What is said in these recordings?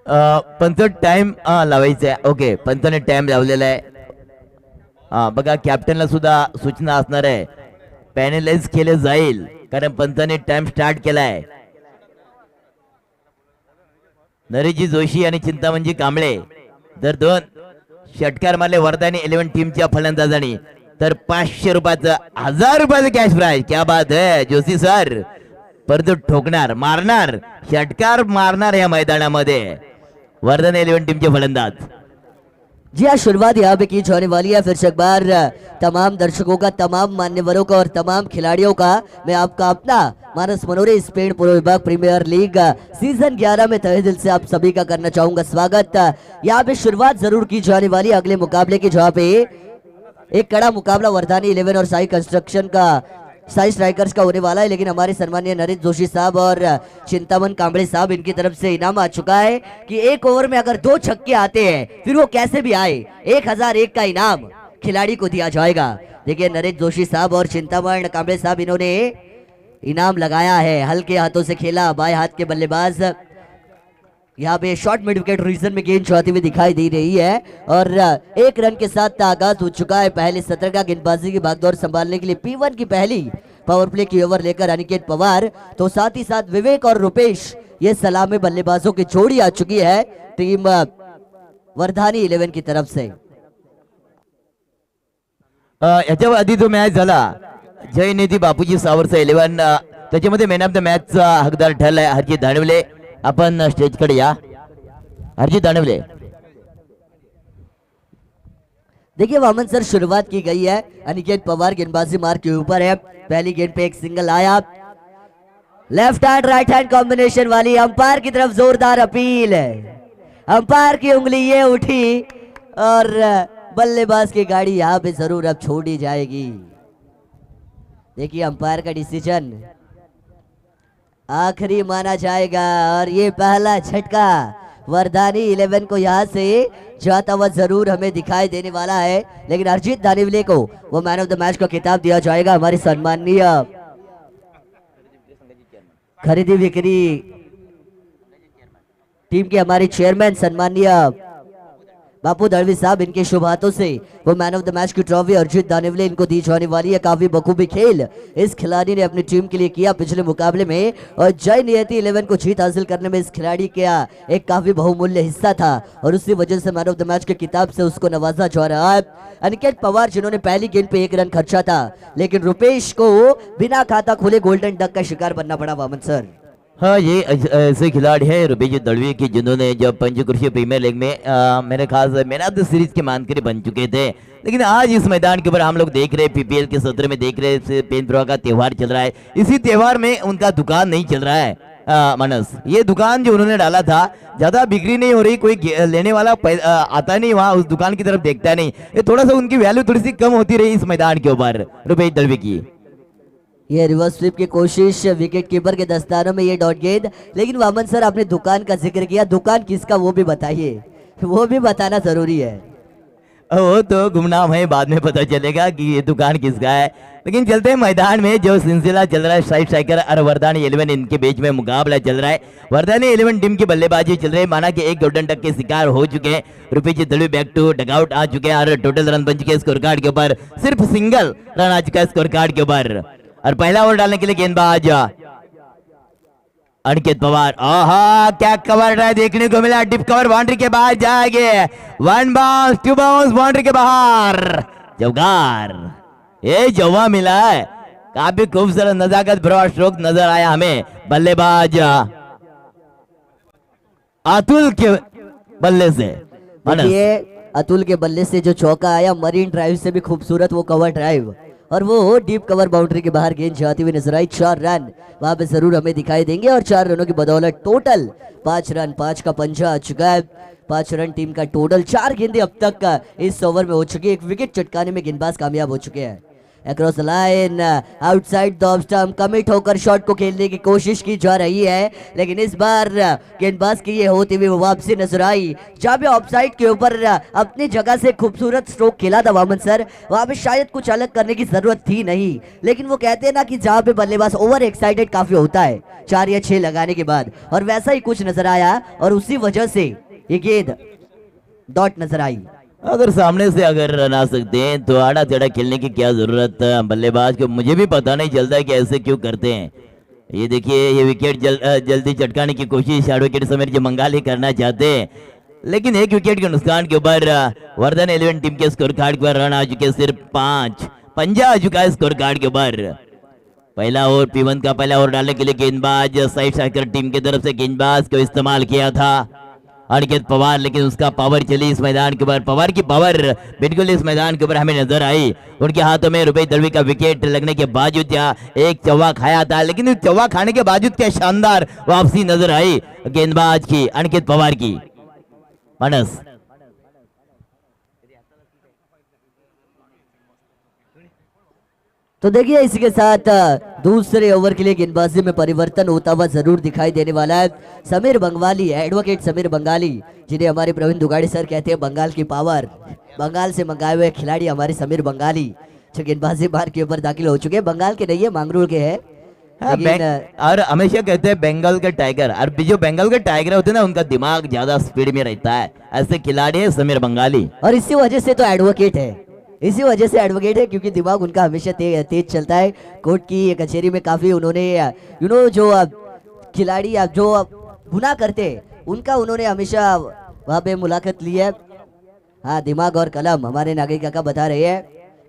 पंच time लावायचा आहे. Okay, Panchane time लावलेला आहे. बघा कॅप्टनला सुद्धा सूचना असणार आहे, पॅनलाइज केले जाईल कारण पंचाने टाइम स्टार्ट केलाय. नरेशजी जोशी आणि चिंतामणजी कांबळे जर दोन षटकार मारले वर्धानी 11 टीमच्या फलंदाजांनी तर 500 रुपयाचं 1000 रुपयाचं कॅश प्राइज. क्या बात है जोशी सर, परंतु ठोकणार मारणार षटकार मारणार या मैदानामध्ये वर्धन 11 टीमचे फलंदाज. जी हाँ, शुरुआत यहाँ पे की जाने वाली है. फिर से एक बार तमाम दर्शकों का, तमाम मान्यवरों का और तमाम खिलाड़ियों का मैं आपका अपना मानस मनोरे स्पेन पूर्व विभाग प्रीमियर लीग सीजन 11 में तहे दिल से आप सभी का करना चाहूंगा स्वागत. यहाँ पे शुरुआत जरूर की जाने वाली अगले मुकाबले की, जहाँ पे एक कड़ा मुकाबला वर्धानी 11 और साई कंस्ट्रक्शन का, साई स्ट्राइकर्स का होने वाला है. लेकिन हमारे सम्मानीय नरेश जोशी साहब और चिंतामन कांबळे साहब, इनकी तरफ से इनाम आ चुका है कि एक ओवर में अगर 2 छक्के आते हैं फिर वो कैसे भी आए 1001 का इनाम खिलाड़ी को दिया जाएगा. देखिए नरेश जोशी साहब और चिंतामन कांबळे साहब, इन्होंने इनाम लगाया है, हल्के हाथों से खेला. बाएं हाथ के बल्लेबाज यहाँ पे शॉर्ट मिड विकेट रीजन में गेंद चौथी हुई दिखाई दे रही है और 1 रन के साथ आगाज हो चुका है पहले सत्र का. गेंदबाजी की भागदौड़ संभालने के लिए P1 की पहली पावर प्ले की ओवर लेकर अनिकेत पवार, तो साथ ही साथ विवेक और रुपेश, ये सलामी बल्लेबाजों की जोड़ी आ चुकी है टीम वर्धानी 11 की तरफ से. याच्या आधी जो मॅच झाला जय निधी बापूजी सावरचा 11, त्याच्यामध्ये मॅन ऑफ द मॅचचा हकदार ठरलाय हरजित दानवले. अपन स्टेज कडे या. हरजित दानवले. देखिए वामन सर, शुरुआत की गई है. अनिकेत पवार गेंदबाजी मार्क के ऊपर है. पहली गेंद पे एक सिंगल आया. Left hand right hand combination वाली अंपायर की तरफ जोरदार अपील है. अंपायर की उंगली ये उठी और बल्लेबाज की गाड़ी यहां पे जरूर अब छोड़ी जाएगी. देखिए अंपायर का डिसीजन आखिरी माना जाएगा और ये पहला झटका वर्धानी 11 को यहां से जाता हुआ जरूर हमें दिखाई देने वाला है. लेकिन हरजीत दानिवले को वो मैन ऑफ द मैच का खिताब दिया जाएगा. हमारी सम्माननीय खरीदी बिक्री टीम के हमारे चेयरमैन सम्माननीय बापू दड़वी साहब, इनके शुभ हाथों से वो मैन ऑफ द मैच की ट्रॉफी अर्जित दानिवले इनको दी जाने वाली है. काफी बखूबी खेल इस खिलाड़ी ने अपनी टीम के लिए किया पिछले मुकाबले में और जय नियति 11 को जीत हासिल करने में इस खिलाड़ी का एक काफी बहुमूल्य हिस्सा था और उसी वजह से मैन ऑफ द मैच के खिताब से उसको नवाजा जा रहा है. अनिकेत पवार, जिन्होंने पहली गेंद पे 1 रन खर्चा था, लेकिन रुपेश को बिना खाता खुले गोल्डन डक का शिकार बनना पड़ा. वामन सर, हाँ, ये ऐसे खिलाड़ी हैं रुपेश दड़वी की, जिन्होंने जब पंचक्रोशीय प्रीमियर लीग में मेरे खास मैन ऑफ द सीरीज के मानकरी बन चुके थे. लेकिन आज इस मैदान के ऊपर हम लोग देख रहे पीपीएल के सत्र में देख रहे पेन प्रो का त्योहार चल रहा है. इसी त्योहार में उनका दुकान नहीं चल रहा है. मानस, ये दुकान जो उन्होंने डाला था ज्यादा बिक्री नहीं हो रही, कोई लेने वाला आता नहीं वहां, उस दुकान की तरफ देखता नहीं. ये थोड़ा सा उनकी वैल्यू थोड़ी सी कम होती रही इस मैदान के ऊपर रुपेश दड़वी की. ये रिवर्स स्वीप की कोशिश, विकेट कीपर के दस्तानों में ये डॉट गेंद. लेकिन वामन सर, आपने दुकान का जिक्र किया, दुकान किसका वो भी बताइए, वो भी बताना जरूरी है. वो तो गुमनाम है, बाद में पता चलेगा कि ये दुकान किसका है. लेकिन चलते हैं मैदान में जो सिलसिला चल रहा है साइड स्ट्राइकर और वर्धानी 11 इनके बीच में मुकाबला चल रहा है. वर्धानी 11 टीम की बल्लेबाजी चल रही है, माना कि एक गोल्डन डक के शिकार हो चुके हैं. रुपेश दड़वी बैक टू डगआउट आ चुके हैं और टोटल रन बन चुके हैं स्कोर कार्ड के ऊपर. सिर्फ सिंगल रन आ चुका है स्कोर कार्ड के ऊपर और पहला ओवर डालने के लिए गेंदबाज अनिकेत पवार. आहा, क्या कवर है देखने को मिला. डिप कवर बाउंड्री के बाहर जाएंगे. 1 बाउंस 2 बाउंस बाउंड्री के बाहर. जवगार, ये जवा मिला है. काफी खूबसूरत नजाकत भरा स्ट्रोक नजर आया हमें. बल्लेबाज अतुल के बल्ले से, अतुल के बल्ले से जो चौका आया, मरीन ड्राइव से भी खूबसूरत वो कवर ड्राइव और वो डीप कवर बाउंड्री के बाहर गेंद जाती हुई नजर आई. 4 रन वहां पे जरूर हमें दिखाई देंगे और 4 रनों की बदौलत टोटल 5 रन, 5 का पंजा आ चुका है. 5 रन टीम का टोटल. 4 गेंदें अब तक इस ओवर में हो चुकी है. 1 विकेट चटकाने में गेंदबाज कामयाब हो चुके हैं. Across the line, outside the off stump, commit होकर शॉट को खेलने की कोशिश की जा रही है, लेकिन इस बार गेंदबाज की ये होती हुई वापसी नजर आई। जहाँ पे ऑफसाइड के ऊपर अपनी जगह से खूबसूरत स्ट्रोक खेला था वामन सर, वहां पे शायद कुछ अलग करने की जरूरत थी नहीं, लेकिन वो कहते हैं ना कि जहाँ पे बल्लेबाज ओवर एक्साइटेड काफी होता है 4 या 6 लगाने के बाद, और वैसा ही कुछ नजर आया और उसी वजह से ये गेंद डॉट नजर आई। अगर सामने से अगर रन आ सकते हैं तो आड़ा टेढ़ा खेलने की क्या जरूरत है बल्लेबाज को, मुझे भी पता नहीं चलता है कि ऐसे क्यों करते हैं। ये देखिए ये विकेट जल्दी चटकाने की कोशिश एडवोकेट समीर जी बंगाली करना चाहते हैं, लेकिन एक विकेट के नुकसान के ऊपर वर्धन 11 टीम के स्कोर कार्ड पर रन आ चुके, सिर्फ 5 पंजा आ चुका है स्कोर कार्ड के ऊपर। पहला ओवर P1 का पहला ओवर डालने के लिए गेंदबाज साइड शाकर टीम की तरफ से गेंदबाज को इस्तेमाल किया था अनिकेत पवार, लेकिन उसका पावर चली इस मैदान के ऊपर। पवार की पावर बिल्कुल इस मैदान के ऊपर हमें नजर आई। उनके हाथों में रुपए दलवी का विकेट लगने के बावजूद एक चौवा खाया था, लेकिन उस चौवा खाने के बावजूद क्या शानदार वापसी नजर आई गेंदबाज की, अनिकेत पवार की। मानस तो देखिए इसी के साथ दूसरे ओवर के लिए गेंदबाजी में परिवर्तन होता हुआ जरूर दिखाई देने वाला है। समीर बंगाली, एडवोकेट समीर बंगाली, जिन्हें हमारे प्रवीण दुगाड़ी सर कहते हैं बंगाल की पावर, बंगाल से मंगाए हुए खिलाड़ी हमारे समीर बंगाली, जो गेंदबाजी बार के ऊपर दाखिल हो चुके हैं। बंगाल के नहीं है, मांगरोल के हैं। हाँ, और हमेशा कहते हैं बंगाल के टाइगर, और जो बंगाल के टाइगर होते हैं ना उनका दिमाग ज्यादा स्पीड में रहता है, ऐसे खिलाड़ी है समीर बंगाली। और इसी वजह से तो एडवोकेट है, इसी वजह से एडवोकेट है, क्योंकि दिमाग उनका हमेशा तेज चलता है। कोर्ट की कचहरी में काफी उन्होंने जो खिलाड़ी जो गुनाह करते उनका उन्होंने हमेशा वहाँ पे मुलाकात ली है। हाँ, दिमाग और कलम, हमारे नागरिक काका बता रहे हैं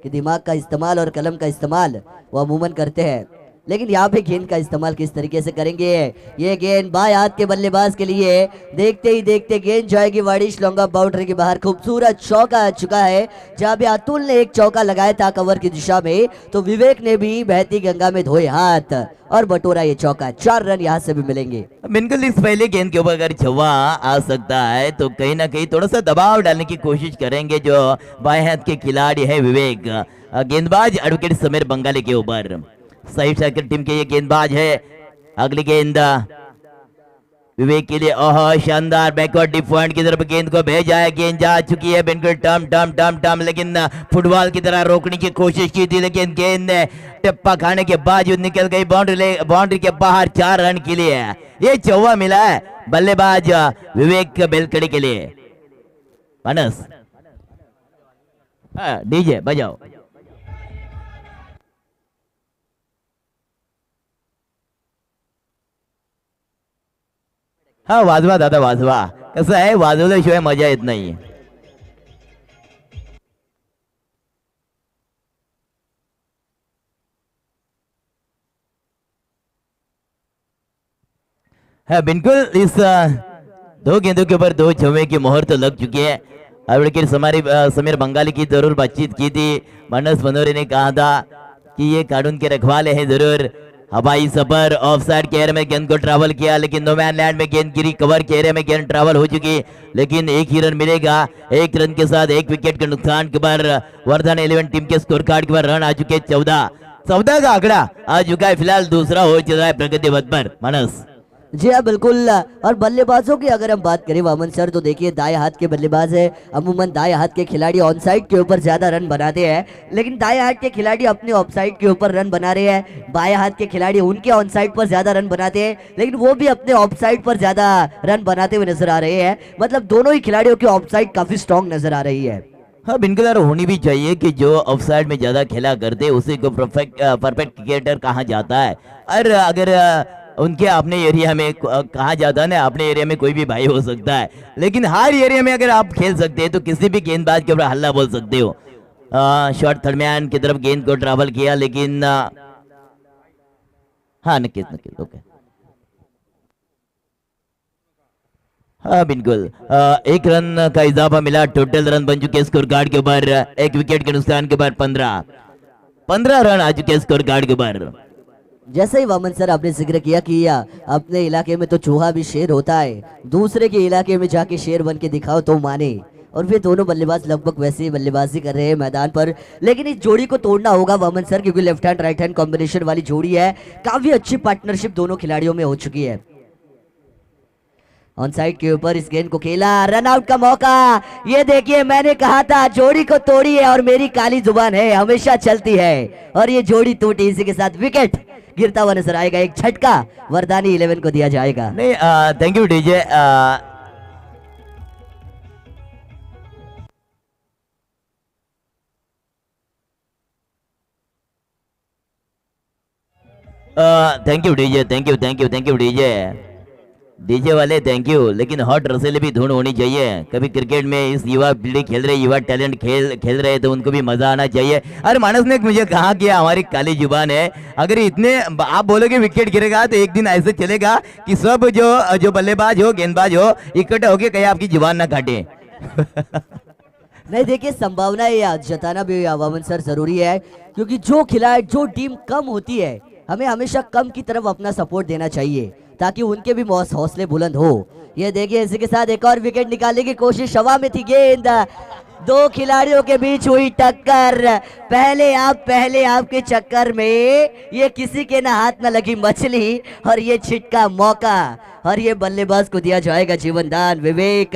कि दिमाग का इस्तेमाल और कलम का इस्तेमाल वो अमूमन करते हैं, लेकिन यहाँ पे गेंद का इस्तेमाल किस तरीके से करेंगे। ये गेंद बाएं हाथ के बल्लेबाज के लिए, देखते ही देखते गेंद जाएगी वाडिश लॉन्ग बाउंड्री के बाहर। खूबसूरत चौका आ चुका है, जहाँ पे अतुल ने एक चौका लगाया था कवर की दिशा में, तो विवेक ने भी बहती गंगा में धोए हाथ और बटोरा ये चौका। 4 रन यहाँ से भी मिलेंगे। बिल्कुल इस पहले गेंद के ऊपर अगर छवा आ सकता है तो कहीं ना कहीं थोड़ा सा दबाव डालने की कोशिश करेंगे जो बाएं हाथ के खिलाड़ी है विवेक। गेंदबाज एडवोकेट समीर बंगाली के ऊपर, साइड शाकर टीम के ये गेंदबाज है। अगली गेंद विवेक के लिए, ओह शानदार बैकवर्ड डीप पॉइंट की तरफ गेंद को भेजा है। गेंद जा चुकी है बिल्कुल टम टम टम टम, लेकिन फुटबॉल की तरह रोकने की कोशिश की थी, लेकिन गेंद ने टिप्पा खाने के बावजूद निकल गई बाउंड्री के बाहर। 4 रन के लिए ये चौवा मिला है बल्लेबाज विवेक बेलकड़ी के लिए। मानस डीजे बजाओ। हाँ वाजवा दादा वाजवा, कसं आहे वाजवल्याशिवाय मजा येत नाही। हाँ बिल्कुल, इस 2 गेंदों के ऊपर 2 छवे की मोहर तो लग चुकी है। एडवोकेट समीर बंगाली की जरूर बातचीत की थी। मनोज मनोरे ने कहा था कि ये कानून के रखवाले हैं, जरूर हवाई सफर ऑफसाइड के एरिया में गेंद को ट्रैवल किया, लेकिन नो मैन लैंड में गेंद गिरी, कवर के एरिया में गेंद ट्रैवल हो चुकी, लेकिन 1 ही रन मिलेगा। 1 रन के साथ 1 विकेट के नुकसान के बाद वर्धन 11 टीम के स्कोर कार्ड के बाद रन आ चुके 14 का आंकड़ा आ चुका है। फिलहाल दूसरा हो चुका है प्रगति पथ पर। मानस जी हाँ बिल्कुल। और बल्लेबाजों की अगर हम बात करें वामन सर, तो देखिए दाएं हाथ के बल्लेबाज है, अमूमन दाएं हाथ के खिलाड़ी ऑन साइड के ऊपर ज्यादा रन बनाते हैं, लेकिन दाएं हाथ के खिलाड़ी अपने ऑफ साइड के ऊपर रन बना रहे हैं। बाएं हाथ के खिलाड़ी उनके ऑन साइड पर ज्यादा रन बनाते हैं, लेकिन वो भी अपने ऑफ साइड पर ज्यादा रन बनाते हुए नजर आ रहे हैं। मतलब दोनों ही खिलाड़ियों की ऑफ साइड काफी स्ट्रॉन्ग नजर आ रही है। हाँ बिल्कुल यार, होनी भी चाहिए कि जो ऑफसाइड में ज्यादा खेला करते उसी को परफेक्ट क्रिकेटर कहा जाता है। और अगर उनके अपने एरिया में कहा जाता है ना, अपने एरिया में कोई भी भाई हो सकता है, लेकिन हर एरिया में अगर आप खेल सकते हैं तो किसी भी गेंदबाज के ऊपर हल्ला बोल सकते हो। शॉट थर्डमैन की तरफ गेंद को ट्रैवल किया, लेकिन हाँ नक्कीच ओके। हाँ बिल्कुल, 1 रन का इजाफा मिला, टोटल रन बन चुके स्कोर कार्ड के ऊपर। 1 विकेट के नुकसान के बाद 15 रन आ चुके स्कोर कार्ड के ऊपर। जैसे ही वामन सर आपने जिक्र किया कि अपने इलाके में तो चूहा भी शेर होता है, दूसरे के इलाके में जाके शेर बन के दिखाओ तो माने, और वे दोनों बल्लेबाज लगभग वैसे ही बल्लेबाजी कर रहे हैं मैदान पर, लेकिन इस जोड़ी को तोड़ना होगा वामन सर, क्योंकि left hand right hand combination वाली जोड़ी है। काफी अच्छी पार्टनरशिप दोनों खिलाड़ियों में हो चुकी है। ऑन साइड के ऊपर इस गेंद को खेला, रन आउट का मौका। ये देखिए, मैंने कहा था जोड़ी को तोड़ी है और मेरी काली जुबान है हमेशा चलती है, और ये जोड़ी टूटी। इसी के साथ विकेट गिरता हुआ नजर आएगा। एक झटका वरदानी 11 को दिया जाएगा। नहीं, thank you DJ. Thank you DJ, thank you thank you thank you DJ. DJ वाले थैंक यू, लेकिन हॉट रसेल भी धुन होनी चाहिए। कभी क्रिकेट में इस युवा पीढ़ी खेल रहे, युवा टैलेंट खेल रहे, तो उनको भी मजा आना चाहिए। अरे मानस ने मुझे कहा कि हमारी काली जुबान है, अगर इतने आप बोलोगे विकेट गिरेगा तो एक दिन ऐसे चलेगा कि सब जो बल्लेबाज हो, गेंदबाज हो, इकट्ठा होके कहीं आपकी जुबान ना काटे। नहीं, देखिए संभावना ये जताना भी वामन सर जरूरी है, क्योंकि जो खिलाड़ी जो टीम कम होती है हमें हमेशा कम की तरफ अपना सपोर्ट देना चाहिए, ताकि उनके भी हौसले बुलंद हो। ये देखिए, इसी के साथ एक और विकेट निकालने की कोशिश, हवा में थी गेंद, दो खिलाड़ियों के बीच हुई टक्कर। पहले आपके चक्कर में ये किसी के ना हाथ में लगी मछली, और ये छिटका मौका, और ये बल्लेबाज को दिया जाएगा जीवन दान। विवेक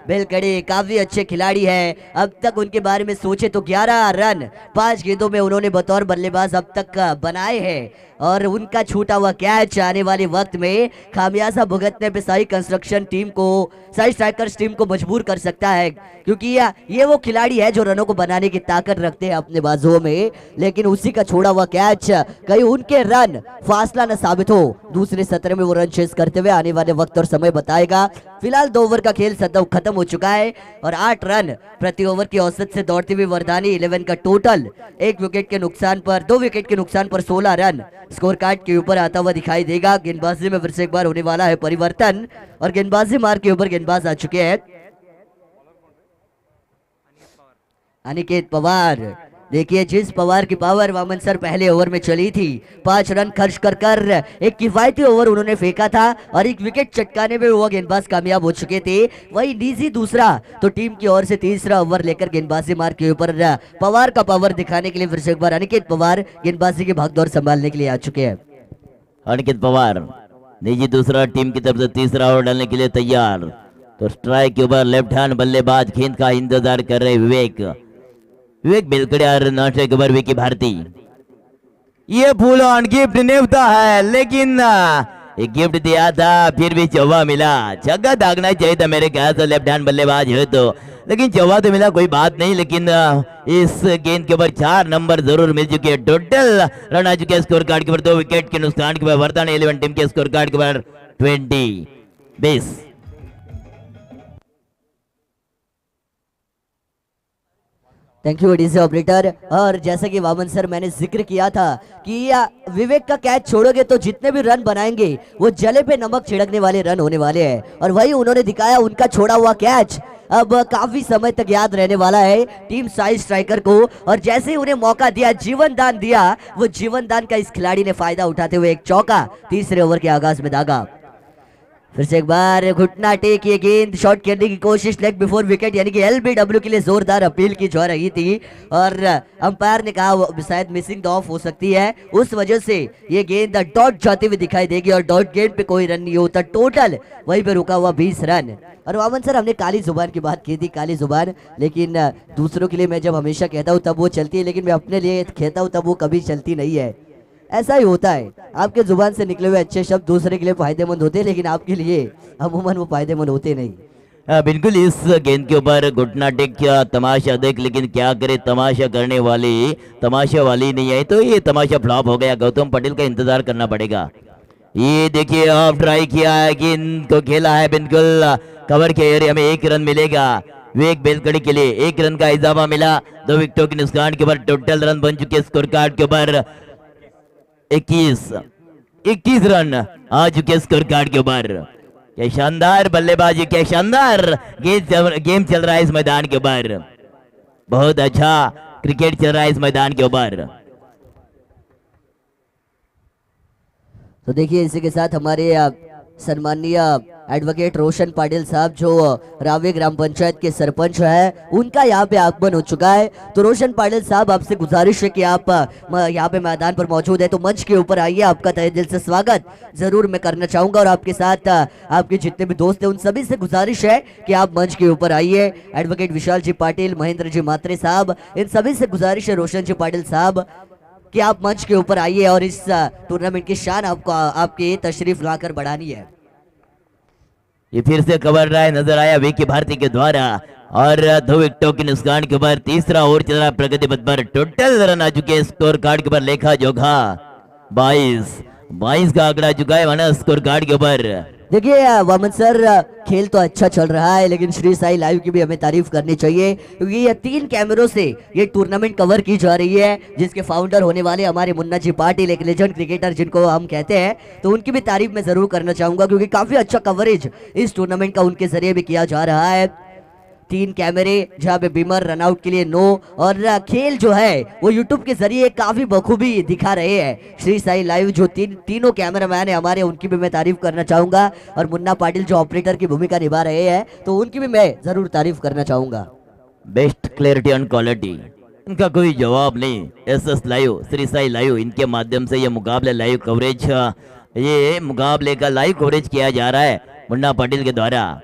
बेलकड़े काफी अच्छे खिलाड़ी हैं। अब तक उनके बारे में सोचे तो 11 रन 5 गेंदों में उन्होंने बतौर बल्लेबाज अब तक बनाए हैं, और उनका छूटा हुआ कैच आने वाले वक्त में खामियाजा भुगतने पे साई कंस्ट्रक्शन टीम को, साई स्ट्राइकर्स टीम को मजबूर कर सकता है, क्योंकि ये वो खिलाड़ी है जो रनों को बनाने की ताकत रखते हैं अपने बाजुओं में, लेकिन उसी का छोड़ा हुआ कैच कहीं उनके रन फासला न साबित हो। दूसरे सत्र में वो रन चेस करते हुए आने वाले वक्त और समय बताएगा। फिलहाल 2 ओवर का खेल खत्म हो चुका है, और 8 रन प्रति ओवर की औसत से दौड़ती हुई वरदानी 11 का टोटल 2 विकेट के नुकसान पर 16 रन स्कोर कार्ड के ऊपर आता हुआ दिखाई देगा। गेंदबाजी में फिर से एक बार होने वाला है परिवर्तन, और गेंदबाजी मार्ग के ऊपर गेंदबाज आ चुके हैं अनिकेत पवार। देखिए, जिस पवार की पावर वामन सर पहले ओवर में चली थी, 5 रन खर्च कर एक किफायती ओवर उन्होंने फेंका था, और एक विकेट चटकाने में वो गेंदबाज कामयाब हो चुके थे। वही निजी दूसरा तो टीम की ओर से तीसरा ओवर लेकर गेंदबाजी मार्ग के ऊपर पवार का पावर दिखाने के लिए फिर से एक बार अनिकेत पवार गेंदबाजी की भागदौड़ संभालने के लिए आ चुके हैं। अनिकेत पवार निजी दूसरा, टीम की तरफ से तीसरा ओवर डालने के लिए तैयार। तो स्ट्राइक के ऊपर लेफ्ट हैंड बल्लेबाज गेंद का इंतजार कर रहे विवेक बेलकड़े और नॉस्ट्राइक ओवर विकी भारती। ये फुल ऑन गिफ्ट नेवता है, लेकिन एक गिफ्ट दिया था फिर भी चौवा मिला। छक्का दागना चाहिए था मेरे ख्याल से, लेफ्ट हैंड बल्लेबाज है तो, लेकिन चौवा तो मिला, कोई बात नहीं। लेकिन इस गेंद के ऊपर 4 नंबर जरूर मिल चुके हैं। टोटल रन आ चुके हैं स्कोर कार्ड के ऊपर 2 विकेट के नुकसान के ऊपर। वर्तमान 11 टीम के स्कोर कार्ड के ऊपर 20। Thank you DJ operator. और जैसा कि वामन सर मैंने जिक्र किया था कि विवेक का कैच छोड़ोगे तो जितने भी रन बनाएंगे वो जले पे नमक छिड़कने वाले रन होने वाले हैं, और वही उन्होंने दिखाया। उनका छोड़ा हुआ कैच अब काफी समय तक याद रहने वाला है टीम साई स्ट्राइकर को, और जैसे ही उन्हें मौका दिया, जीवन दान दिया, वो जीवन दान का इस खिलाड़ी ने फायदा उठाते हुए एक चौका तीसरे ओवर के आगाज में दागा। फिर से एक बार घुटना टेक ये गेंद शॉट करने की कोशिश, लेग बिफोर विकेट, यानी कि एलबीडब्ल्यू के लिए जोरदार अपील की जा रही थी, और अंपायर ने कहा शायद मिसिंग द ऑफ हो सकती है, उस वजह से ये गेंद डॉट जाती हुई दिखाई देगी, और डॉट गेंद पे कोई रन नहीं होता। टोटल वहीं पे रुका हुआ 20 रन। और वामन सर, हमने काली जुबान की बात की थी, काली जुबान, लेकिन दूसरों के लिए मैं जब हमेशा कहता हूँ तब वो चलती है, लेकिन मैं अपने लिए कहता हूँ तब वो कभी चलती नहीं है। ऐसा ही होता है, आपके जुबान से निकले हुए अच्छे शब्द दूसरे के लिए फायदेमंद होते हैं, लेकिन आपके लिए अमूमन वो फायदेमंद होते नहीं। बिल्कुल, इस गेंद के ऊपर घुटना टेक किया, तमाशा देख, लेकिन क्या करे, तमाशा करने वाली तमाशा वाली नहीं आई, तो ये तमाशा फ्लॉप हो गया। गौतम पटेल का इंतजार करना पड़ेगा। ये देखिए, ऑफ ट्राई किया है, गेंद को खेला है बिल्कुल कवर के एरिया में। 1 रन मिलेगा विवेक बेलकड़ी के लिए, 1 रन का इजाफा मिला 2 विकेटों के नुकसान के ऊपर। टोटल रन बन चुके स्कोर कार्ड के ऊपर 21 रन आ चुके स्कोर कार्ड के ऊपर। क्या शानदार बल्लेबाजी, क्या शानदार गेम चल रहा है इस मैदान के ऊपर। बहुत अच्छा क्रिकेट चल रहा है इस मैदान के ऊपर। तो देखिए, इसी के साथ हमारे सम्माननीय एडवोकेट रोशन पाटिल साहब जो रावे ग्राम पंचायत के सरपंच है, उनका यहाँ पे आगमन हो चुका है। तो रोशन पाटिल साहब, आपसे गुजारिश है कि आप यहाँ पे मैदान पर मौजूद है तो मंच के ऊपर आइए। आपका तहे दिल से स्वागत जरूर मैं करना चाहूंगा और आपके साथ आपके जितने भी दोस्त हैं उन सभी से गुजारिश है कि आप मंच के ऊपर आइए। एडवोकेट विशाल जी पाटिल, महेंद्र जी मात्रे साहब, इन सभी से गुजारिश है, रोशन जी पाटिल साहब, कि आप मंच के ऊपर आइए और इस टूर्नामेंट की शान आपको आपकी तशरीफ लाकर बढ़ानी है। ये फिर से कवर रहा है, नजर आया विकी भारती के द्वारा और 2 विकेटों के नुकसान के बाद तीसरा ओवर चल रहा प्रगति पथ पर। टोटल रन आ चुके स्कोर कार्ड के ऊपर, लेखा जोखा 22 का आंकड़ा चुका है वन स्कोर कार्ड के ऊपर। देखिए वामन सर, खेल तो अच्छा चल रहा है लेकिन श्री साई लाइव की भी हमें तारीफ करनी चाहिए क्योंकि ये 3 कैमरों से ये टूर्नामेंट कवर की जा रही है, जिसके फाउंडर होने वाले हमारे मुन्ना जी पाटिल, एक लेजेंड क्रिकेटर जिनको हम कहते हैं, तो उनकी भी तारीफ मैं जरूर करना चाहूंगा क्योंकि काफी अच्छा कवरेज इस टूर्नामेंट का उनके जरिए भी किया जा रहा है। 3 कैमरे जहाँ पे बीमर रनआउट के लिए 9 और खेल जो है वो यूट्यूब के जरिए काफी बखूबी दिखा रहे हैं। श्री साई लाइव जो तीनों कैमरामैन है हमारे, उनकी भी मैं तारीफ करना चाहूंगा और मुन्ना पाटिल जो ऑपरेटर की भूमिका निभा रहे हैं तो उनकी भी मैं जरूर तारीफ करना चाहूंगा। बेस्ट क्लैरिटी एंड क्वालिटी, इनका कोई जवाब नहीं। SS live, Shri Sai live, इनके माध्यम से ये मुकाबले लाइव कवरेज, ये मुकाबले का लाइव कवरेज किया जा रहा है मुन्ना पाटिल के द्वारा।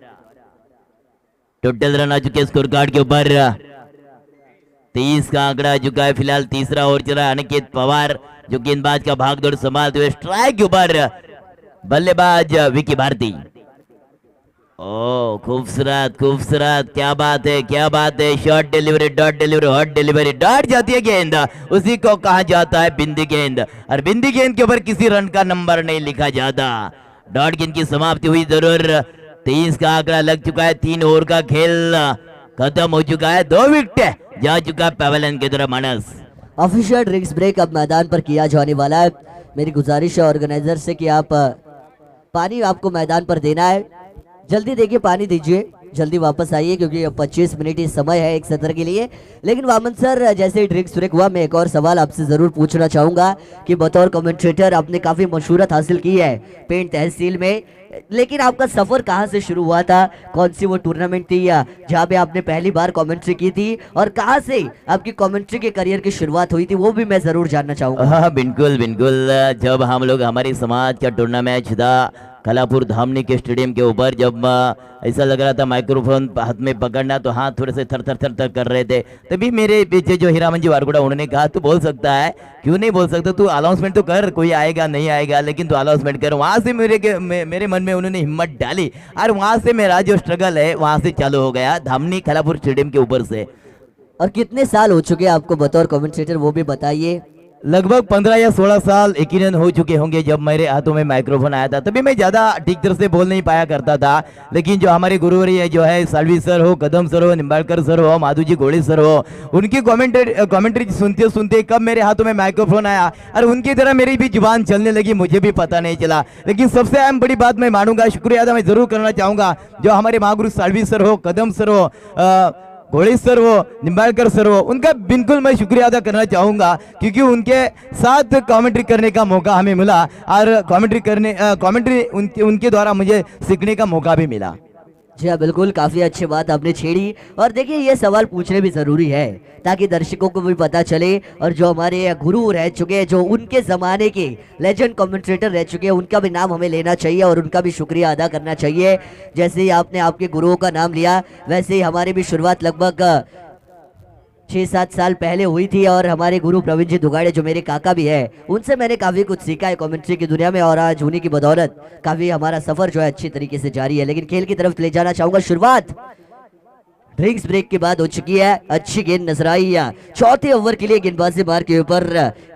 टोटल रन आ चुके स्कोर कार्ड के ऊपर, 30 का आंकड़ा आ चुका है। फिलहाल तीसरा ओवर चल रहा है। अनिकेत पवार जो गेंदबाज का भागदौड़ संभालते हुए स्ट्राइक के ऊपर, बल्लेबाज विकी भारती। ओ खूबसूरत खूबसूरत, क्या बात है क्या बात है। Short delivery, dot delivery, hot delivery, dot जाती है गेंद, उसी को कहा जाता है बिंदी गेंद और बिंदी गेंद के ऊपर किसी रन का नंबर नहीं लिखा जाता। डॉट गेंद की समाप्ति हुई जरूर। 23 का आंकड़ा लग चुका है। 3 ओवर का खेल खत्म हो चुका है। 2 विकेट जा चुका है पेवेलियन की तरफ। मानस ऑफिशियल ड्रिंक्स ब्रेक अब मैदान पर किया जाने वाला है। मेरी गुजारिश है ऑर्गेनाइजर से कि आप पानी आपको मैदान पर देना है, जल्दी देखिए पानी दीजिए, जल्दी वापस आइए क्योंकि अब 25 मिनट ही समय है एक सत्र के लिए। लेकिन वामन सर, जैसे ही ड्रिंक्स ब्रेक हुआ मैं एक और सवाल आपसे जरूर पूछना चाहूंगा कि बतौर कमेंटेटर आपने काफी मशहूरत हासिल की है पेंट तहसील में, लेकिन आपका सफर कहाँ से शुरू हुआ था? कौन सी वो टूर्नामेंट थी या जहाँ पे आपने पहली बार कमेंट्री की थी और कहाँ से आपकी कमेंट्री के करियर की शुरुआत हुई थी, वो भी मैं जरूर जानना चाहूंगा। हाँ बिल्कुल बिल्कुल, जब हम लोग हमारे समाज का टूर्नामेंट था कलापुर धामनी के स्टेडियम के ऊपर, जब ऐसा लग रहा था माइक्रोफोन हाथ में पकड़ना तो हाथ थोड़े से थर थर थर थर कर रहे थे, तभी मेरे पीछे जो हीरामन जी वारगुड़ा उन्होंने कहा तू बोल सकता है, क्यों नहीं बोल सकता, तू अनाउंसमेंट तो कर, कोई आएगा नहीं आएगा लेकिन तू अनाउंसमेंट कर। वहाँ से मेरे मन में उन्होंने हिम्मत डाली और वहाँ से मेरा जो स्ट्रगल है वहाँ से चालू हो गया धामनी कलापुर स्टेडियम के ऊपर से। और कितने साल हो चुके आपको बतौर कमेंटेटर, वो भी बताइए। लगभग 15 या 16 साल यकीनन हो चुके होंगे। जब मेरे हाथों में माइक्रोफोन आया था तभी मैं ज़्यादा ठीक तरह से बोल नहीं पाया करता था, लेकिन जो हमारे गुरुवरी है जो है सालवी सर हो, कदम सर हो, निम्बाड़कर सर हो, माधु जी घोड़े सर हो, उनकी कमेंट्री सुनते सुनते कब मेरे हाथों में माइक्रोफोन आया और उनकी तरह मेरी भी जुबान चलने लगी, मुझे भी पता नहीं चला। लेकिन सबसे अहम बड़ी बात मैं मानूंगा, शुक्रिया अदा मैं जरूर करना चाहूँगा जो हमारे महागुरु सालवी सर हो, कदम सर हो, घोड़ी सर हो, निम्बाड़कर सर हो, उनका बिल्कुल मैं शुक्रिया अदा करना चाहूँगा क्योंकि उनके साथ कमेंट्री करने का मौका हमें मिला और कमेंट्री उनके द्वारा मुझे सीखने का मौका भी मिला। जी हाँ बिल्कुल, काफ़ी अच्छी बात आपने छेड़ी। और देखिए ये सवाल पूछने भी ज़रूरी है ताकि दर्शकों को भी पता चले और जो हमारे गुरु रह चुके हैं, जो उनके ज़माने के लेजेंड कमेंटेटर रह चुके हैं, उनका भी नाम हमें लेना चाहिए और उनका भी शुक्रिया अदा करना चाहिए। जैसे ही आपने आपके गुरुओं का नाम लिया वैसे ही हमारी भी शुरुआत लगभग 6-7 साल पहले हुई थी और हमारे गुरु प्रवीण जी दुगाड़े जो मेरे काका भी है, उनसे मैंने काफ़ी कुछ सीखा है कमेंट्री की दुनिया में और आज उन्हीं की बदौलत काफ़ी हमारा सफ़र जो है अच्छी तरीके से जारी है। लेकिन खेल की तरफ ले जाना चाहूँगा। शुरुआत ड्रिंक्स ब्रेक के बाद हो चुकी है। अच्छी गेंद नजर आई है। चौथे ओवर के लिए गेंदबाजी बार के ऊपर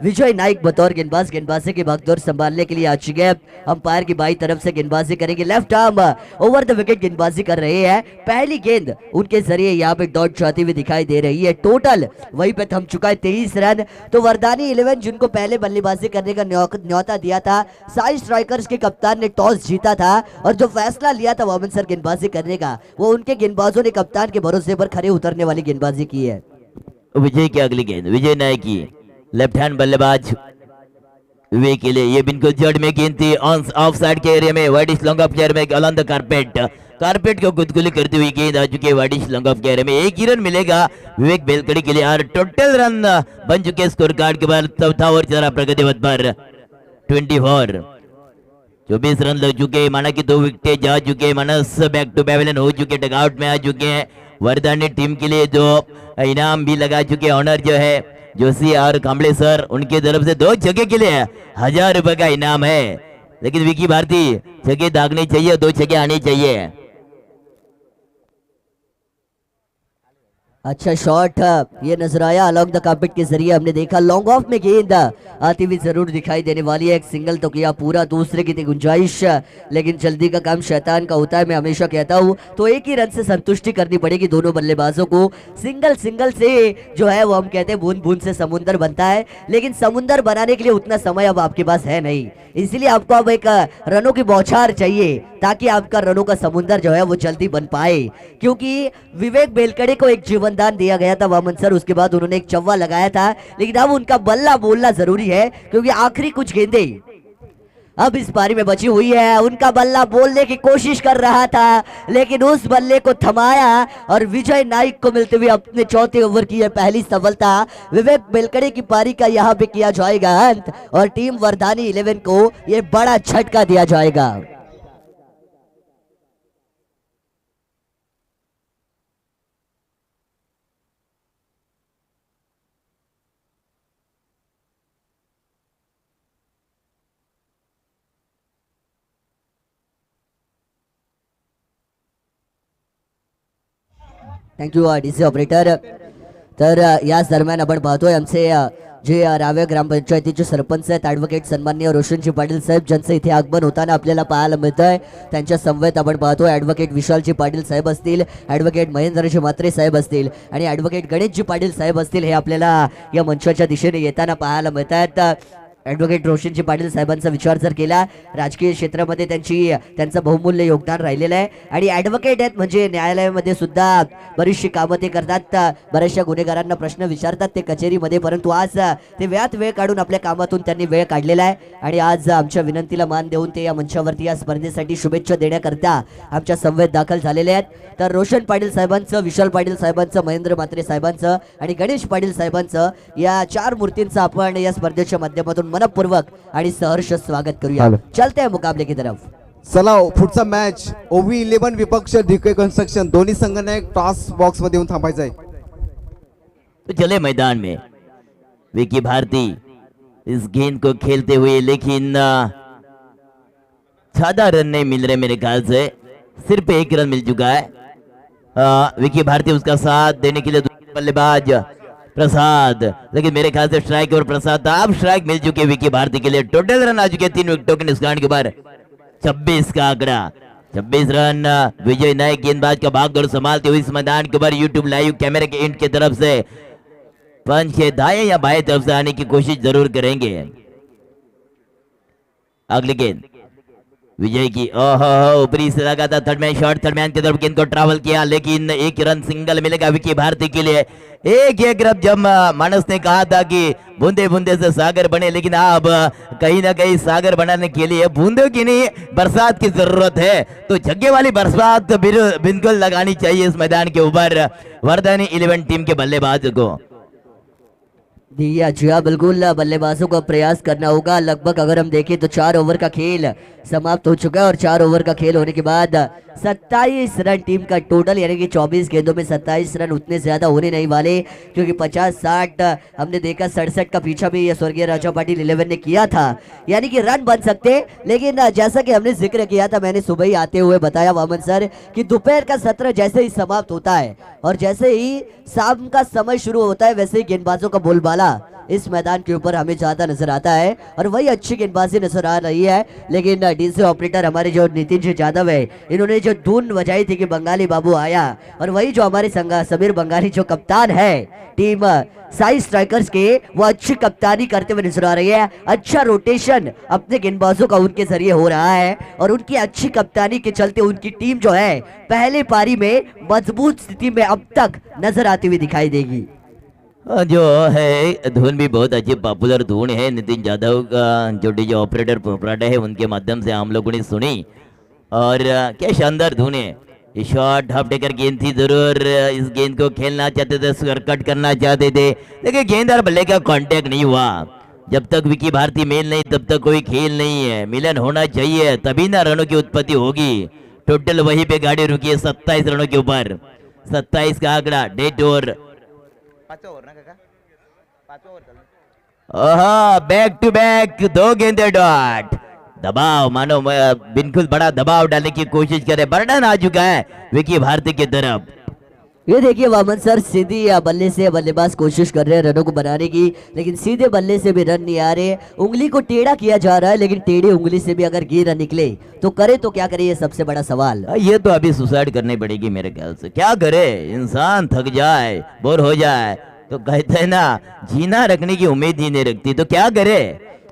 विजय नाइक बतौर गेंदबाजी की भागदौड़ संभालने के लिए आ चुके हैं। अंपायर की बाई तरफ से गेंदबाजी करेंगे, left arm over the wicket गेंदबाजी कर रहे हैं। पहली गेंद उनके जरिए यहाँ पे डॉट जाती हुई दिखाई दे रही है। टोटल वहीं पे थम चुका है 23 रन। तो वरदानी 11 जिनको पहले बल्लेबाजी करने का न्योता दिया था, साई स्ट्राइकर्स के कप्तान ने टॉस जीता था और जो फैसला लिया था वामन सर गेंदबाजी करने का, वो उनके गेंदबाजों ने कप्तान के भरोसे पर खड़े उतरने वाली गेंदबाजी की है। विजय की अगली गेंद, विजय नायक की लेफ्ट हैंड बल्लेबाज विवेक के लिए ये बिल्कुल जड़ में गेंद थी ऑफ साइड के एरिया में वाइडिश लॉन्ग ऑफ प्लेयर में अलॉन द कारपेट को गुदगुली करती हुई गेंद आ चुकी है वाइडिश लॉन्ग ऑफ के एरिया में। एक ही रन मिलेगा विवेक बेलकड़ी के लिए और टोटल रन बन चुके हैं स्कोर कार्ड के बाद चौथा ओवर चल रहा प्रगति पथ पर 24 रन लग चुके हैं। माना कि 2 विकेट जा चुके हैं। मानस बैक टू पैवेलियन हो चुके, डगआउट में आ चुके हैं। वरदानी टीम के लिए जो इनाम भी लगा चुके हैं, ऑनर जो है जोशी और कांबले सर उनकी तरफ से 2 छक्के के लिए 1000 रुपए का इनाम है। लेकिन विकी भारती छक्के दागने चाहिए, 2 छक्के आने चाहिए। अच्छा शॉट ये नजर आया अलॉन्ग द कार्पेट के जरिए। हमने देखा लॉन्ग ऑफ में गेंद आती हुई जरूर दिखाई देने वाली है। एक सिंगल तो किया पूरा, दूसरे की थी गुंजाइश, लेकिन जल्दी का काम शैतान का होता है, मैं हमेशा कहता हूँ। तो एक ही रन से संतुष्टि करनी पड़ेगी दोनों बल्लेबाजों को। सिंगल से जो है वो हम कहते हैं बूंद बूंद से समुंदर बनता है, लेकिन समुंदर बनाने के लिए उतना समय अब आपके पास है नहीं, इसलिए आपको अब एक रनों की बौछार चाहिए ताकि आपका रनों का समुंदर जो है वो जल्दी बन पाए। क्योंकि विवेक बेलकड़े को एक जीवनदान दिया गया था वामन सर, उसके बाद उन्होंने एक चौवा लगाया था, लेकिन अब उनका बल्ला बोलना जरूरी है क्योंकि आखिरी कुछ गेंदें अब इस पारी में बची हुई है। उनका बल्ला बोलने की कोशिश कर रहा था, लेकिन उस बल्ले को थमाया और विजय नाइक को मिलते हुए अपने चौथे ओवर की यह पहली सफलता। विवेक बेलकड़े की पारी का यहां पे किया जाएगा अंत और टीम वरदानी 11 को यह बड़ा झटका दिया जाएगा। Thank you DC operator. तर याच दरम्यान आपण पाहतोय आमचे जे राव्या ग्रामपंचायतीचे सरपंच आहेत ॲडव्होकेट सन्माननीय रोशनजी पाटील साहेब, ज्यांचं इथे आगमन होताना आपल्याला पाहायला मिळत आहे। त्यांच्या समवेत आपण पाहतोय ॲडव्होकेट विशालजी पाटील साहेब असतील, ॲडव्होकेट महेंद्रजी म्हात्रे साहेब असतील आणि ॲडव्होकेट गणेशजी पाटील साहेब असतील, हे आपल्याला या मंचाच्या दिशेने येताना पाहायला मिळत आहेत। ॲडव्होकेट रोशनजी पाटील साहेबांचा विचार जर केला, राजकीय क्षेत्रामध्ये त्यांचं बहुमूल्य योगदान राहिलेलं आहे आणि ॲडव्होकेट आहेत म्हणजे न्यायालयामध्ये सुद्धा बरीचशी कामं ते करतात, बऱ्याचशा गुन्हेगारांना प्रश्न विचारतात ते कचेरीमध्ये, परंतु आज ते वेळ काढून आपल्या कामातून त्यांनी वेळ काढलेला आहे आणि आज आमच्या विनंतीला मान देऊन ते या मंचावरती या स्पर्धेसाठी शुभेच्छा देण्याकरता आमच्या संवेद दाखल झालेले आहेत। तर रोशन पाटील साहेबांचं, विशाल पाटील साहेबांचं, महेंद्र म्हात्रे साहेबांचं आणि गणेश पाटील साहेबांचं या 4 मूर्तींचं आपण या स्पर्धेच्या माध्यमातून मनपूर्वक आणि सहर्ष स्वागत करूया। चलते हैं मुकाबले की तरफ। चला पुढचा मॅच ओवी 11 विपक्ष डीके कन्स्ट्रक्शन, दोन्ही संघाने टॉस बॉक्स मध्ये येऊन थांबायचं आहे। तो चले मैदान में विकी भारती इस गेंद को खेलते हुए, लेकिन ज्यादा रन नहीं मिल रहे मेरे ख्याल से, सिर्फ 1 रन मिल चुका है। विकी भारती उसका साथ देने के लिए दूसरे बल्लेबाज प्रसाद, लेकिन मेरे ख्याल से स्ट्राइक और प्रसाद था। अब स्ट्राइक मिल चुके विकी भारती के लिए। टोटल रन आ चुके हैं 3 विकेटों के नुकसान के बाद 26 का आंकड़ा, 26 रन। विजय नायक गेंदबाज का भागदौड़ संभालते हुए इस मैदान के ऊपर यूट्यूब लाइव कैमरे के एंड की तरफ से पंच के दाएं या बाएं तरफ से आने की कोशिश जरूर करेंगे। अगली गेंद विजय की, ओहो ऊपरी से लगा था third man shot, third man की तरफ गेंद को ट्रैवल किया, लेकिन 1 रन सिंगल मिलेगा विकी भारती के लिए। एक रन जब मानस ने कहा था कि बूंदे बूंदे से सागर बने, लेकिन अब कहीं ना कहीं सागर बनाने के लिए बूंदों की नहीं बरसात की जरूरत है, तो छक्के वाली बरसात बिल्कुल लगानी चाहिए इस मैदान के ऊपर वरदानी 11 टीम के बल्लेबाज को। जी हाँ बिल्कुल, बल्लेबाजों को प्रयास करना होगा। लगभग अगर हम देखें तो 4 ओवर का खेल समाप्त हो चुका है और 4 ओवर का खेल होने के बाद 27 रन टीम का टोटल, यानी कि 24 गेंदों में 27 रन उतने ज्यादा होने नहीं वाले, क्योंकि 50-60 हमने देखा 67 का पीछा भी स्वर्गीय राजा पाटिल 11 ने किया था, यानी कि रन बन सकते। लेकिन जैसा कि हमने जिक्र किया था, मैंने सुबह ही आते हुए बताया वामन सर कि दोपहर का सत्र जैसे ही समाप्त होता है और जैसे ही शाम का समय शुरू होता है, वैसे ही गेंदबाजों का बोलबाला इस मैदान के ऊपर हमें ज्यादा नजर आता है और वही अच्छी गेंदबाजी नजर आ रही है। लेकिन डीसी ऑपरेटर हमारे जो नितिन जी यादव है, इन्होंने जो धुन बजाई थी कि बंगाली बाबू आया, और वही जो हमारे समीर बंगाली जो कप्तान है टीम साई स्ट्राइकर्स के, वो अच्छी कप्तानी करते हुए नजर आ रही है। अच्छा रोटेशन अपने गेंदबाजों का उनके जरिए हो रहा है और उनकी अच्छी कप्तानी के चलते उनकी टीम जो है पहले पारी में मजबूत स्थिति में अब तक नजर आती हुई दिखाई देगी। जो है धुन भी बहुत अच्छी पॉपुलर धुन है। नितिन यादव का जो डीजे ऑपरेटर प्रोपराइटर है उनके माध्यम से हम लोगों ने सुनी। और क्या शानदार धुन है। ये शॉट हाफ टेकर गेंद थी, जरूर इस गेंद को खेलना चाहते थे, स्क्वायर कट करना चाहते थे, लेकिन गेंद और बल्ले का कांटेक्ट नहीं हुआ। जब तक विकी भारती मेल नहीं तब तक कोई खेल नहीं है। मिलन होना चाहिए तभी ना रनों की उत्पत्ति होगी। टोटल वहीं पे गाड़ी रुकी है 27 रनों के ऊपर। 27 का आंकड़ा, dead over. Back to back 2 गेंदे डॉट। दबाव मानो बिल्कुल बड़ा दबाव डालने की कोशिश करे, बर्डन आ चुका है विकी भारती की तरफ। ये देखिए वामन सर, सीधी बल्ले से बल्लेबाज कोशिश कर रहे हैं रनों को बनाने की, लेकिन सीधे बल्ले से भी रन नहीं आ रहे। उंगली को टेढ़ा किया जा रहा है, लेकिन टेढ़ी उंगली से भी अगर गिर निकले तो करे तो क्या करे, ये सबसे बड़ा सवाल। ये तो अभी सुसाइड करनी पड़ेगी मेरे ख्याल से। क्या करे, इंसान थक जाए, बोर हो जाए तो कहते हैं ना, जीना रखने की उम्मीद ही नहीं रखती तो क्या करे।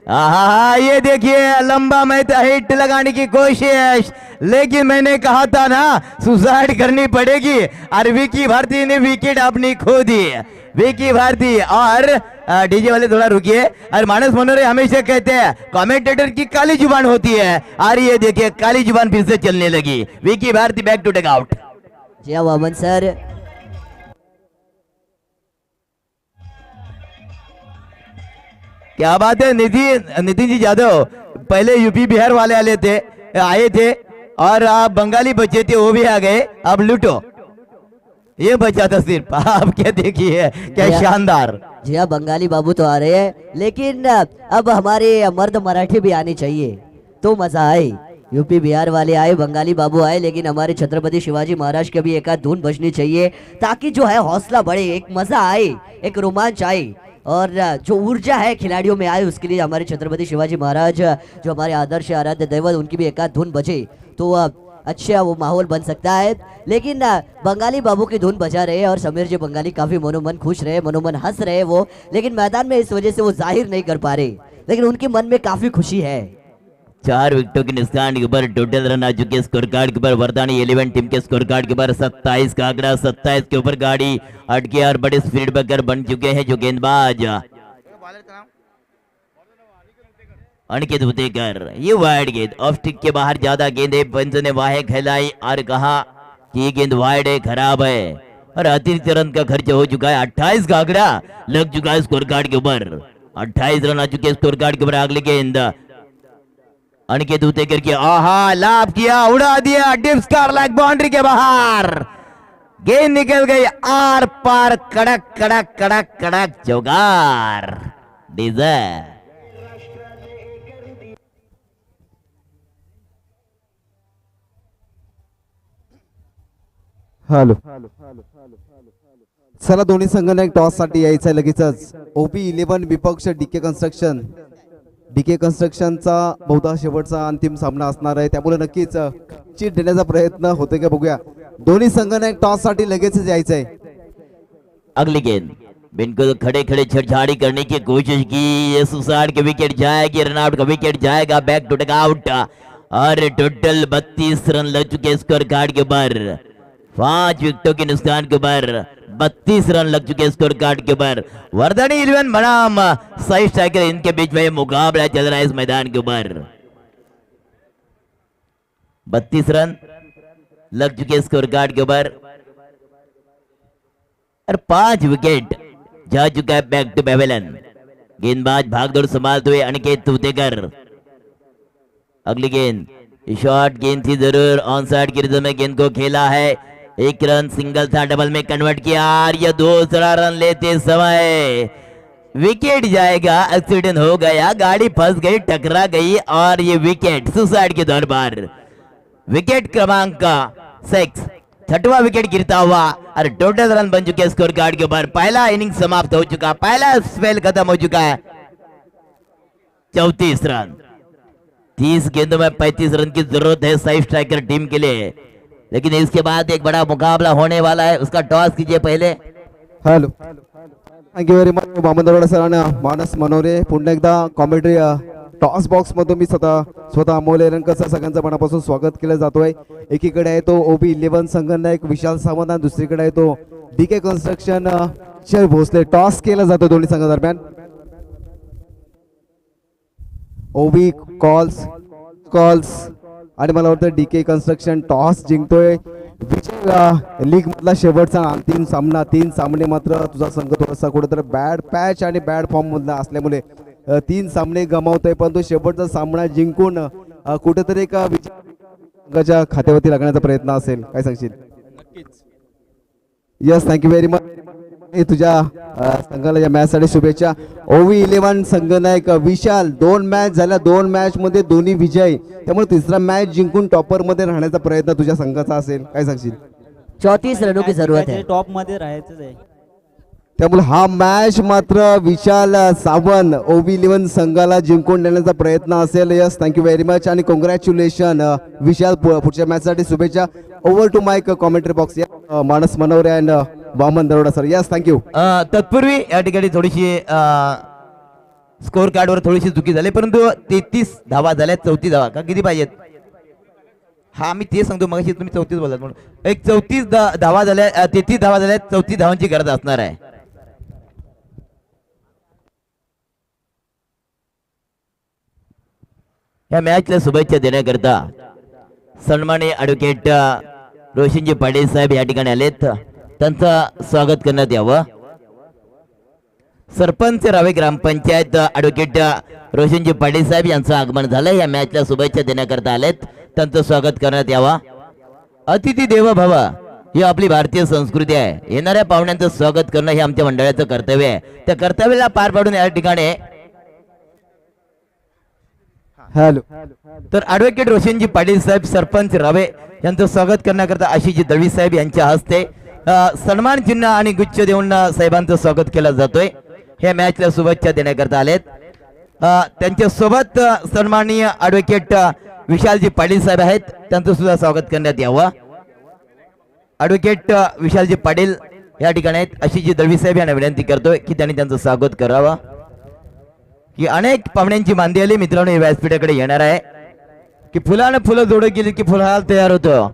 ये देखिए लंबा मैच हिट लगाने की कोशिश, लेकिन मैंने कहा था ना सुसाइड करनी पड़ेगी। और विकी भारती ने विकेट अपनी खो दी। विकी भारती और डीजे वाले थोड़ा रुकिए। और मानस मनोरे हमेशा कहते हैं कमेंटेटर की काली जुबान होती है, और ये देखिए काली जुबान फिर से चलने लगी। Vicky Bharti back to take out. जी हाँ वामन सर, क्या बात है। नितिन जी यादव पहले यूपी बिहार वाले आए थे और आप बंगाली बच्चे थे वो भी आ गए। अब लूटो, ये बचा था सिर्फ। आप क्या देखिए क्या शानदार। जी हाँ बंगाली बाबू तो आ रहे हैं, लेकिन अब हमारे मर्द मराठी भी आने चाहिए तो मजा आए। यूपी बिहार वाले आए, बंगाली बाबू आए, लेकिन हमारे छत्रपति शिवाजी महाराज का भी एक आध धुन बजनी चाहिए, ताकि जो है हौसला बढ़े, एक मजा आए, एक रोमांच आए, और जो ऊर्जा है खिलाड़ियों में आए। उसके लिए हमारे छत्रपति शिवाजी महाराज जो हमारे आदर्श आराध्य दैवत, उनकी भी एक आध धुन बजे तो अच्छा वो माहौल बन सकता है। लेकिन बंगाली बाबू की धुन बजा रहे और समीर जी बंगाली काफी मनोमन खुश रहे, मनोमन हंस रहे वो, लेकिन मैदान में इस वजह से वो जाहिर नहीं कर पा रहे, लेकिन उनके मन में काफी खुशी है। 4 विकेटों के नुकसान के ऊपर टोटल रन आ चुके स्कोर कार्ड के ऊपर। वरदानी 11 टीम के स्कोर कार्ड के ऊपर 27 का आंकड़ा। 27 के ऊपर गाड़ी अटके और बड़े स्पीड ब्रेकर बन चुके हैं जो गेंदबाज अनिकेत उतेकर। ये वाइड गेंद ऑफ स्टिक के बाहर ज्यादा गेंद है, पंच ने वाहे खिलाई और कहा कि ये गेंद वाइड है, खराब है, और अतिरिक्त रन का खर्च हो चुका है। 28 का आंकड़ा लग चुका है स्कोर कार्ड के ऊपर। 28 रन आ चुके स्कोर कार्ड के ऊपर। अगली गेंद अनिकेत उतेकर की, लाभ किया, उड़ा दिया, डिप्स कर लाइक बाउंड्री के बाहर, गेंद निकल गई आर पार, कड़क कड़क कड़क कड़क चौकार। डीजे हॅलो, चला दोन्ही संघांना एक टॉस साठी यायचं आहे लगेचच। ओपी 11 विपक्ष डीके कन्स्ट्रक्शन। डीके कन्स्ट्रक्शनचा बहुधा शेवटचा अंतिम सामना असणार आहे, त्यामुळे नक्कीच चीट देण्याचा प्रयत्न होते का बघूया। दोन्ही संघांना एक टॉस साठी लगेचच यायचं आहे। अगली गेंद बिल्कुल खड़े खड़े छेड़छाड़ी करने की कोशिश की। ये सुसाइड के विकेट जाएगी, रनआउट का विकेट जाएगा, बैक टू टेक आउट। और टोटल 32 रन लग चुके स्कोर कार्ड के ऊपर। 5 विकेटों के नुकसान के ऊपर 32 रन लग चुके स्कोर कार्ड के ऊपर। वरदानी 11 बनाम सही स्ट्राइकर, इनके बीच में मुकाबला चल रहा है इस मैदान के ऊपर। 32 रन लग चुके स्कोर कार्ड के ऊपर और 5 विकेट जा चुका है बैक टू पेवेलियन। गेंदबाज भागदौड़ संभालते हुए अनिकेत उतेकर। अगली गेंद शॉर्ट गेंद थी, जरूर ऑन साइड की रिदम में गेंद को खेला है। 1 रन सिंगल था, डबल में कन्वर्ट किया और यह दूसरा रन लेते समय विकेट जाएगा। एक्सीडेंट हो गया, गाड़ी फंस गई, टकरा गई और ये विकेट सुसाइड के दौर पर विकेट क्रमांक 6, 6वां विकेट गिरता हुआ और टोटल रन बन चुके स्कोर कार्ड के ऊपर। पहला इनिंग समाप्त हो चुका, पहला स्पेल खत्म हो चुका है। 34 रन, 30 गेंदों में 35 रन की जरूरत है सही स्ट्राइकर टीम के लिए, लेकिन इसके बाद एक बड़ा मुकाबला होने वाला है। उसका टॉस कीजिए पहले। Hello, thank you very much Waman Darode सरांना। मानस मनोरे पुन्हा एकदा कॉमेंट्री टॉस बॉक्स मधून मी स्वतः अमोल एरंकर सगळ्यांचं मनापासून स्वागत केलं जातोय। एकीकडे आहे तो ओबी 11 संघनायक विशाल सावंत आणि दुसरीकडे आहे तो DK construction Akshay Bhosale toss केला जातो दोन्ही संघादरम्यान. ओबी कॉल्स आणि मला वाटतं डीके कन्स्ट्रक्शन टॉस जिंकतोय. विजय लीग मधला शेवटचा अंतिम सामना. 3 सामने मात्र तुझा संघ थोडासा कुठेतरी बॅड पॅच आणि बॅड फॉर्म मधला असल्यामुळे 3 सामने गमावतोय, परंतु शेवटचा सामना जिंकून कुठेतरी एका विजयाच्या खात्यावरती लागण्याचा प्रयत्न असेल. काय सांगशील? Yes, thank you very much. तुझ्या संघाला या मॅच साठी शुभेच्छा. ओवी 11 संघनायक विशाल 2 मॅच झाल्या, 2 मॅच मध्ये दोन्ही विजय, त्यामुळे तिसरा मॅच जिंकून टॉपर मध्ये राहण्याचा प्रयत्न तुझ्या संघाचा असेल. काय सांगशील? 34 रनों की जरूरत है. टॉप मध्ये राहायचं आहे. त्यामुळे हा मॅच मात्र विशाल सावंत ओवी 11 संघाला जिंकून देण्याचा प्रयत्न असेल. यस, थँक्यू व्हेरी मच आणि कॉंग्रॅच्युलेशन विशाल. पुढच्या मॅच साठी शुभेच्छा. Over to mike commentary box. Manas Manore and Waman Daroda sir. Yes, thank you. तत्पूर्वी या ठिकाणी थोडीशी स्कोर कार्डवर थोडीशी चुकी झाली, परंतु 33 धावा झाल्या. 34 धावा का किती पाहिजेत? हा मी ते सांगतो, मग तुम्ही 34 बोललात म्हणून. एक 34 धावा झाल्या, 33 धावा झाल्या. 34 धावांची गरज असणार आहे. या मॅचला शुभेच्छा देण्याकरता सन्माननीय ॲडव्होकेट रोशनजी पाटील साहेब या ठिकाणी आलेत. त्यांचं स्वागत करण्यात यावं. सरपंच रावे ग्रामपंचायत ॲडव्होकेट रोशनजी पाटील साहेब यांचं आगमन झालं. या मॅचला शुभेच्छा देण्याकरता आलेत. त्यांचं स्वागत करण्यात यावा. अतिथी देवो भव ही आपली भारतीय संस्कृती आहे. येणाऱ्या पाहुण्यांचं स्वागत करणं हे आमच्या मंडळाचं कर्तव्य आहे. त्या कर्तव्याला पार पाडून या ठिकाणी हॅलो. तर ॲडव्होकेट रोशनजी पाटील साहेब सरपंच रावे यांचं स्वागत करण्याकरता आशिषजी दळवी साहेब यांच्या हस्ते सन्मान चिन्ह आणि गुच्छ देऊन साहेबांचं स्वागत केलं जातोय. हे मॅचला शुभेच्छा देण्याकरता आलेत. त्यांच्या सोबत सन्माननीय ॲडव्होकेट विशालजी पाटील साहेब आहेत. त्यांचं सुद्धा स्वागत करण्यात यावं. ॲडव्होकेट विशालजी पाटील या ठिकाणी आहेत. आशिषजी दळवी साहेब यांना विनंती करतोय की त्यांनी त्यांचं स्वागत करावं. की अनेक पाहुण्यांची मांदी आली मित्रांनो या व्यासपीठाकडे येणार आहे. की फुलानं फुलं जोडत गेली की फुलहार तयार होतो.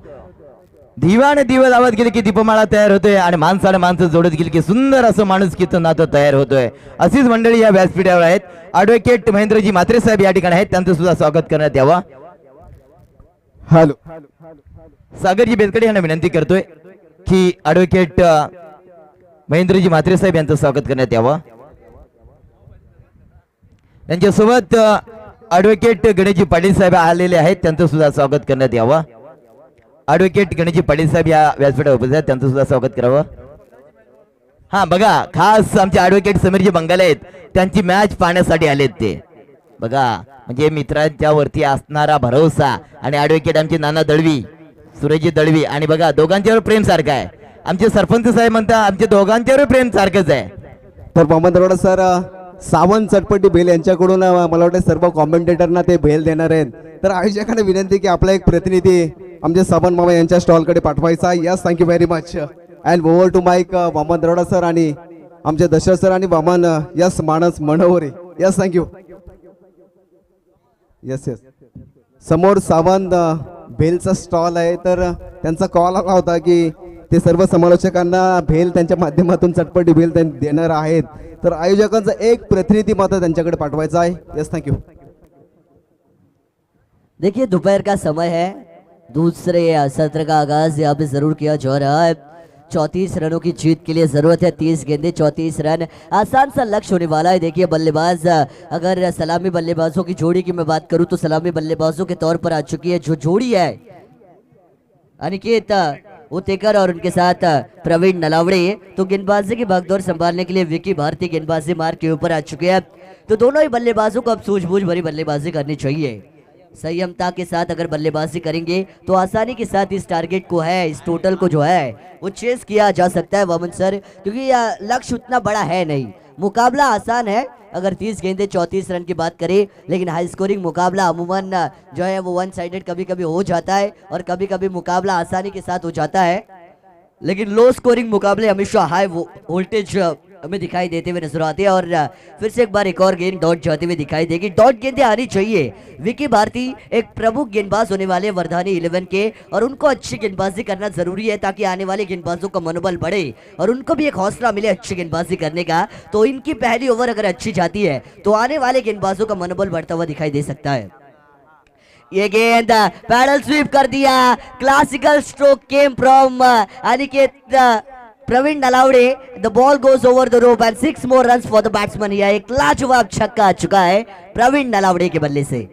दिवाने दिवा लावत गेले की दीपमाळा तयार होतोय. आणि माणसाने माणसं जोडत गेली की सुंदर असं माणुसकीचं नातं तयार होतोय. अशीच मंडळी या व्यासपीठावर आहेत. ॲडव्होकेट महेंद्रजी म्हात्रे साहेब या ठिकाणी आहेत. त्यांचं सुद्धा स्वागत करण्यात यावं. हॅलो. सागरजी बेलकडे यांना विनंती करतोय की ॲडव्होकेट महेंद्रजी म्हात्रे साहेब यांचं स्वागत करण्यात यावं. त्यांच्यासोबत ॲडव्होकेट गणेशजी पाटील साहेब आलेले आहेत. त्यांचं सुद्धा स्वागत करण्यात यावं. ॲडव्होकेट गणेशजी पाटील साहेब या व्यासपीठावर उपस्थित आहेत. त्यांचं सुद्धा स्वागत करावं. हा बघा, खास आमचे ॲडव्होकेट समीरजी बंगाले आहेत. त्यांची मॅच पाहण्यासाठी आलेत ते. बघा म्हणजे मित्रांच्या वरती असणारा भरोसा. आणि ॲडव्होकेट आमचे नाना दळवी, सुरेशजी दळवी. आणि बघा दोघांच्यावर प्रेम सारखं आहे. आमचे सरपंच साहेब म्हणतात आमच्या दोघांच्यावर प्रेम सारखंच आहे. तर मोहम्मद दरोडा सर सावंत चटपटी भेल यांच्याकडून मला वाटतं सर्व कॉमेंटेटरना ते भेल देणार आहेत. तर आयोजकांना विनंती की आपला एक प्रतिनिधी आमचे सावंत मामा यांच्या स्टॉलकडे पाठवायचा. Yes, thank you very much. And over to mic Mohammad Daroda sir आणि आमचे दशरथ सर आणि Vaman. Yes, Manas Manore. Yes, thank you. Yes yes. समोर सावंत भेलचा स्टॉल आहे. तर त्यांचा कॉल आला होता की ते सर्व समालोचकांना भेल त्यांच्या माध्यमातून चटपटी भेल देणार आहेत. तर आयोजकांचा एक प्रतिनिधी मात्र त्यांच्याकडे पाठवायचा आहे. Yes, thank you. देखिए दोपहर का समय है. दूसरे सत्र का आगाज यहाँ पे जरूर किया जा रहा है. 34 रनों की जीत के लिए जरूरत है. 30 गेंदे 34 रन, आसान सा लक्ष्य होने वाला है. देखिए बल्लेबाज, अगर सलामी बल्लेबाजों की जोड़ी की मैं बात करूं तो सलामी बल्लेबाजों के तौर पर आ चुकी है. जो जोड़ी है अनिकेत उतेकर और उनके साथ प्रवीण नलावड़े, तो गेंदबाजी की भागदौड़ संभालने के लिए विकी भारती गेंदबाजी मार्ग के ऊपर आ चुके हैं. तो दोनों ही बल्लेबाजों को अब सूझबूझ भरी बल्लेबाजी करनी चाहिए. संयमता के साथ अगर बल्लेबाजी करेंगे तो आसानी के साथ इस टारगेट को है, इस टोटल को जो है वो चेस किया जा सकता है वामन सर. क्योंकि लक्ष्य उतना बड़ा है नहीं, मुकाबला आसान है अगर 30 गेंदे 34 रन की बात करें. लेकिन हाई स्कोरिंग मुकाबला अमूमन जो है वो वन साइडेड कभी कभी हो जाता है और कभी कभी मुकाबला आसानी के साथ हो जाता है. लेकिन लो स्कोरिंग मुकाबले हमेशा हाई वोल्टेज हमें दिखाई देते हुए नजर आते हैं। और फिर से एक बार एक और गेंद डॉट जाते हुए दिखाई देगी। डॉट गेंदें आनी चाहिए। विकी भारती एक प्रमुख गेंदबाज होने वाले वर्धानी 11 के, और उनको अच्छी गेंदबाजी करना जरूरी है ताकि आने वाले गेंदबाजों का मनोबल बढ़े और उनको भी एक हौसला मिले अच्छी गेंदबाजी करने का। तो इनकी पहली ओवर अगर अच्छी जाती है तो आने वाले गेंदबाजों का मनोबल बढ़ता हुआ दिखाई दे सकता है। ये गेंद पैडल स्वीप कर दिया। Classical stroke came from Aniket Pravin Nalawade. The ball goes over the rope and 6 more runs for the batsman. यह एक लाजवाब छक्का आ चुका है प्रवीण नलावड़े के बल्ले से।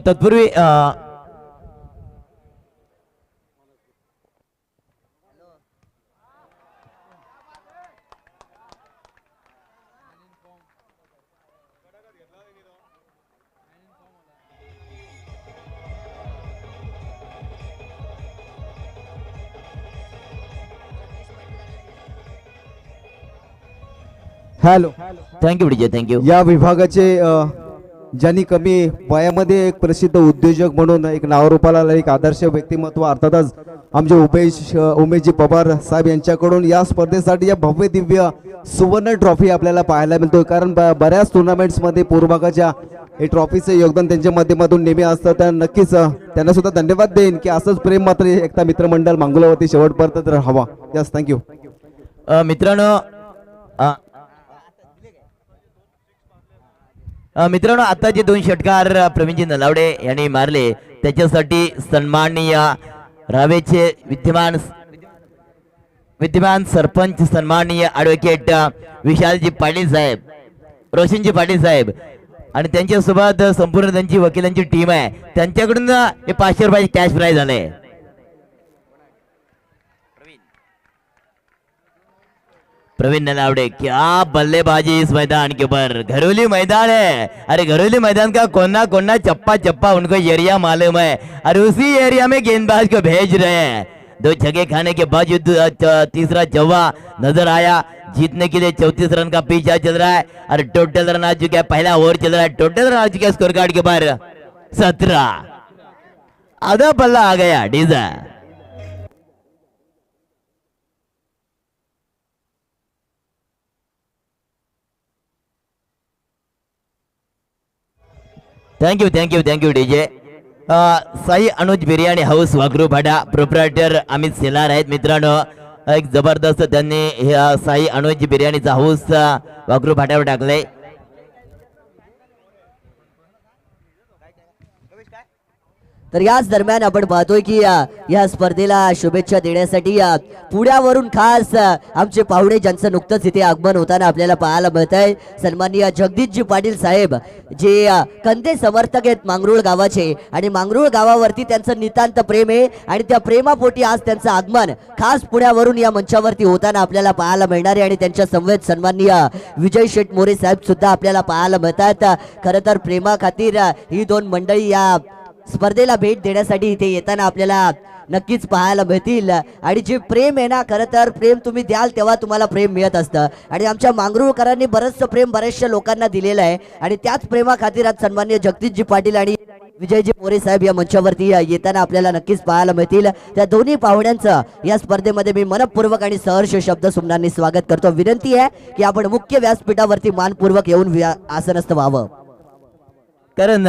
तत्पूर्वी हॅलो. Thank you DJ, thank you. या विभागाचे ज्यांनी कमी वयामध्ये एक प्रसिद्ध उद्योजक म्हणून एक नावारूपाला आलेले एक आदर्श व्यक्तिमत्व अर्थातच आमचे उमेशजी पवार साहेब यांच्याकडून या स्पर्धेसाठी या भव्य दिव्य सुवर्ण ट्रॉफी आपल्याला पाहायला मिळतो. कारण बऱ्याच टुर्नामेंट्समध्ये पूर्व भागाच्या हे ट्रॉफीचं योगदान त्यांच्या माध्यमातून नेहमी असतं. तर नक्कीच त्यांना सुद्धा धन्यवाद देईन की असंच प्रेम मात्र एकता मित्रमंडळ मांगुलावरती शेवटपर्यंत हवा. Yes, thank you. मित्रांनो मित्रांनो आता जे 2 षटकार प्रवीणजी नलावडे यांनी मारले त्याच्यासाठी सन्माननीय रावेचे विद्यमान सरपंच सन्माननीय ॲडव्होकेट विशालजी पाटील साहेब, रोशनजी पाटील साहेब आणि त्यांच्यासोबत संपूर्ण त्यांची वकिलांची टीम आहे, त्यांच्याकडून हे 500 रुपये कॅश प्राइज आले. प्रवीण नलावड़े, क्या बल्लेबाजी इस मैदान के ऊपर. घरेलू मैदान है, अरे घरेलू मैदान का कोना कोना चप्पा चप्पा उनको एरिया मालूम है और उसी एरिया में गेंदबाज को भेज रहे हैं. 2 छक्के खाने के बावजूद तीसरा चौवा नजर आया. जीतने के लिए 34 रन का पीछा चल रहा है और टोटल रन आ चुका है. पहला ओवर चल रहा है, टोटल रन आ चुका है स्कोर कार्ड के ऊपर 17. आधा पल्ला आ गया डीजा. Thank you DJ. Sai Anuj biryani house वागरू भाडा प्रोप्रायटर अमित सेलार आहेत. मित्रांनो एक जबरदस्त त्यांनी साई अनुज बिर्याणीचा हाऊस वागरू भाड्यावर टाकलाय. तर याच दरम्यान आपण पाहतोय की या स्पर्धेला शुभेच्छा देण्यासाठी पुण्यावरून खास आमचे पाहुणे ज्यांचं नुकतंच इथे आगमन होताना आपल्याला पाहायला मिळत आहे. सन्माननीय जगदीशजी पाटील साहेब जे कंदे समर्थक आहेत मांगरूळ गावाचे, आणि मांगरूळ गावावरती त्यांचं नितांत प्रेम आहे आणि त्या प्रेमापोटी आज त्यांचं आगमन खास पुण्यावरून या मंचावरती होताना आपल्याला पाहायला मिळणार आहे. आणि त्यांच्या समवेत सन्माननीय विजय शेठ मोरे साहेब सुद्धा आपल्याला पाहायला मिळतात. खरं तर प्रेमा खातीर ही 2 मंडळी या स्पर्धेला भेट देण्यासाठी इथे येताना आपल्याला नक्कीच पाहायला मिळतील. आणि जे प्रेम आहे ना, खरं तर प्रेम तुम्ही द्याल तेव्हा तुम्हाला प्रेम मिळत असतं. आणि आमच्या मांगरूळकरांनी बरंचसं प्रेम बऱ्याचशा लोकांना दिलेलं आहे आणि त्याच प्रेमा खातीर आज सन्माननीय जगदीशजी पाटील आणि विजयजी मोरे साहेब या मंचावरती येताना आपल्याला नक्कीच पाहायला मिळतील. त्या दोन्ही पाहुण्यांचं या स्पर्धेमध्ये मी मनपूर्वक आणि सहर्ष शब्द सुमनांनी स्वागत करतो. विनंती आहे की आपण मुख्य व्यासपीठावरती मानपूर्वक येऊन आसनस्थ व्हावं. कारण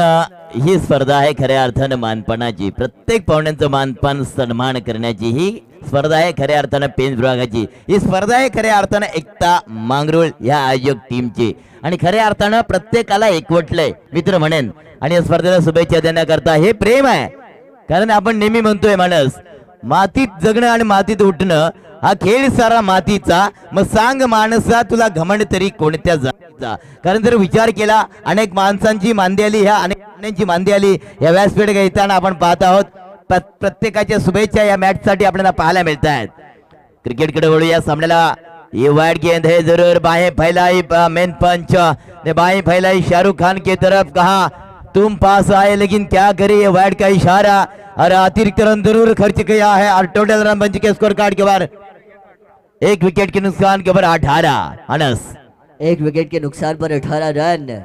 ही स्पर्धा आहे खऱ्या अर्थानं मानपणाची. प्रत्येक पाहुण्यांचं मानपान सन्मान करण्याची ही स्पर्धा आहे खऱ्या अर्थानं पेंच विभागाची. ही स्पर्धा आहे खऱ्या अर्थानं एकता मांगरूळ या आयोजक टीमची आणि खऱ्या अर्थानं प्रत्येकाला एकवटलंय मित्र म्हणेन. आणि या स्पर्धेला शुभेच्छा देण्याकरता हे प्रेम आहे. कारण आपण नेहमी म्हणतोय माणूस मातीत जगणं आणि मातीत उठणं हा खेळ सारा मातीचा. मग सांग माणसा तुला घमंड तरी कोणत्या जातीचा. कारण जर विचार केला अनेक माणसांची मांदी आली, ह्या अनेकांची मांदी आली या व्यासपीठ घेताना आपण पाहत आहोत. प्रत्येकाच्या शुभेच्छा या मॅच साठी आपल्याला पाहायला मिळत आहेत. क्रिकेटकडे वळू या सामन्याला. ये वाइड गेंद है, जरूर बाहें फैलाई मेन पंच ने बाहें फैलाई शाहरुख खान की तरफ. कहा तुम पास आए लेकिन क्या करे, ये वाइड का इशारा और अतिरिक्त रन जरूर खर्च किया है और टोटल रन बन चुके स्कोर कार्ड के बाहर एक विकेट के नुकसान के ऊपर 18 अनस। एक विकेट के नुकसान पर 18 रन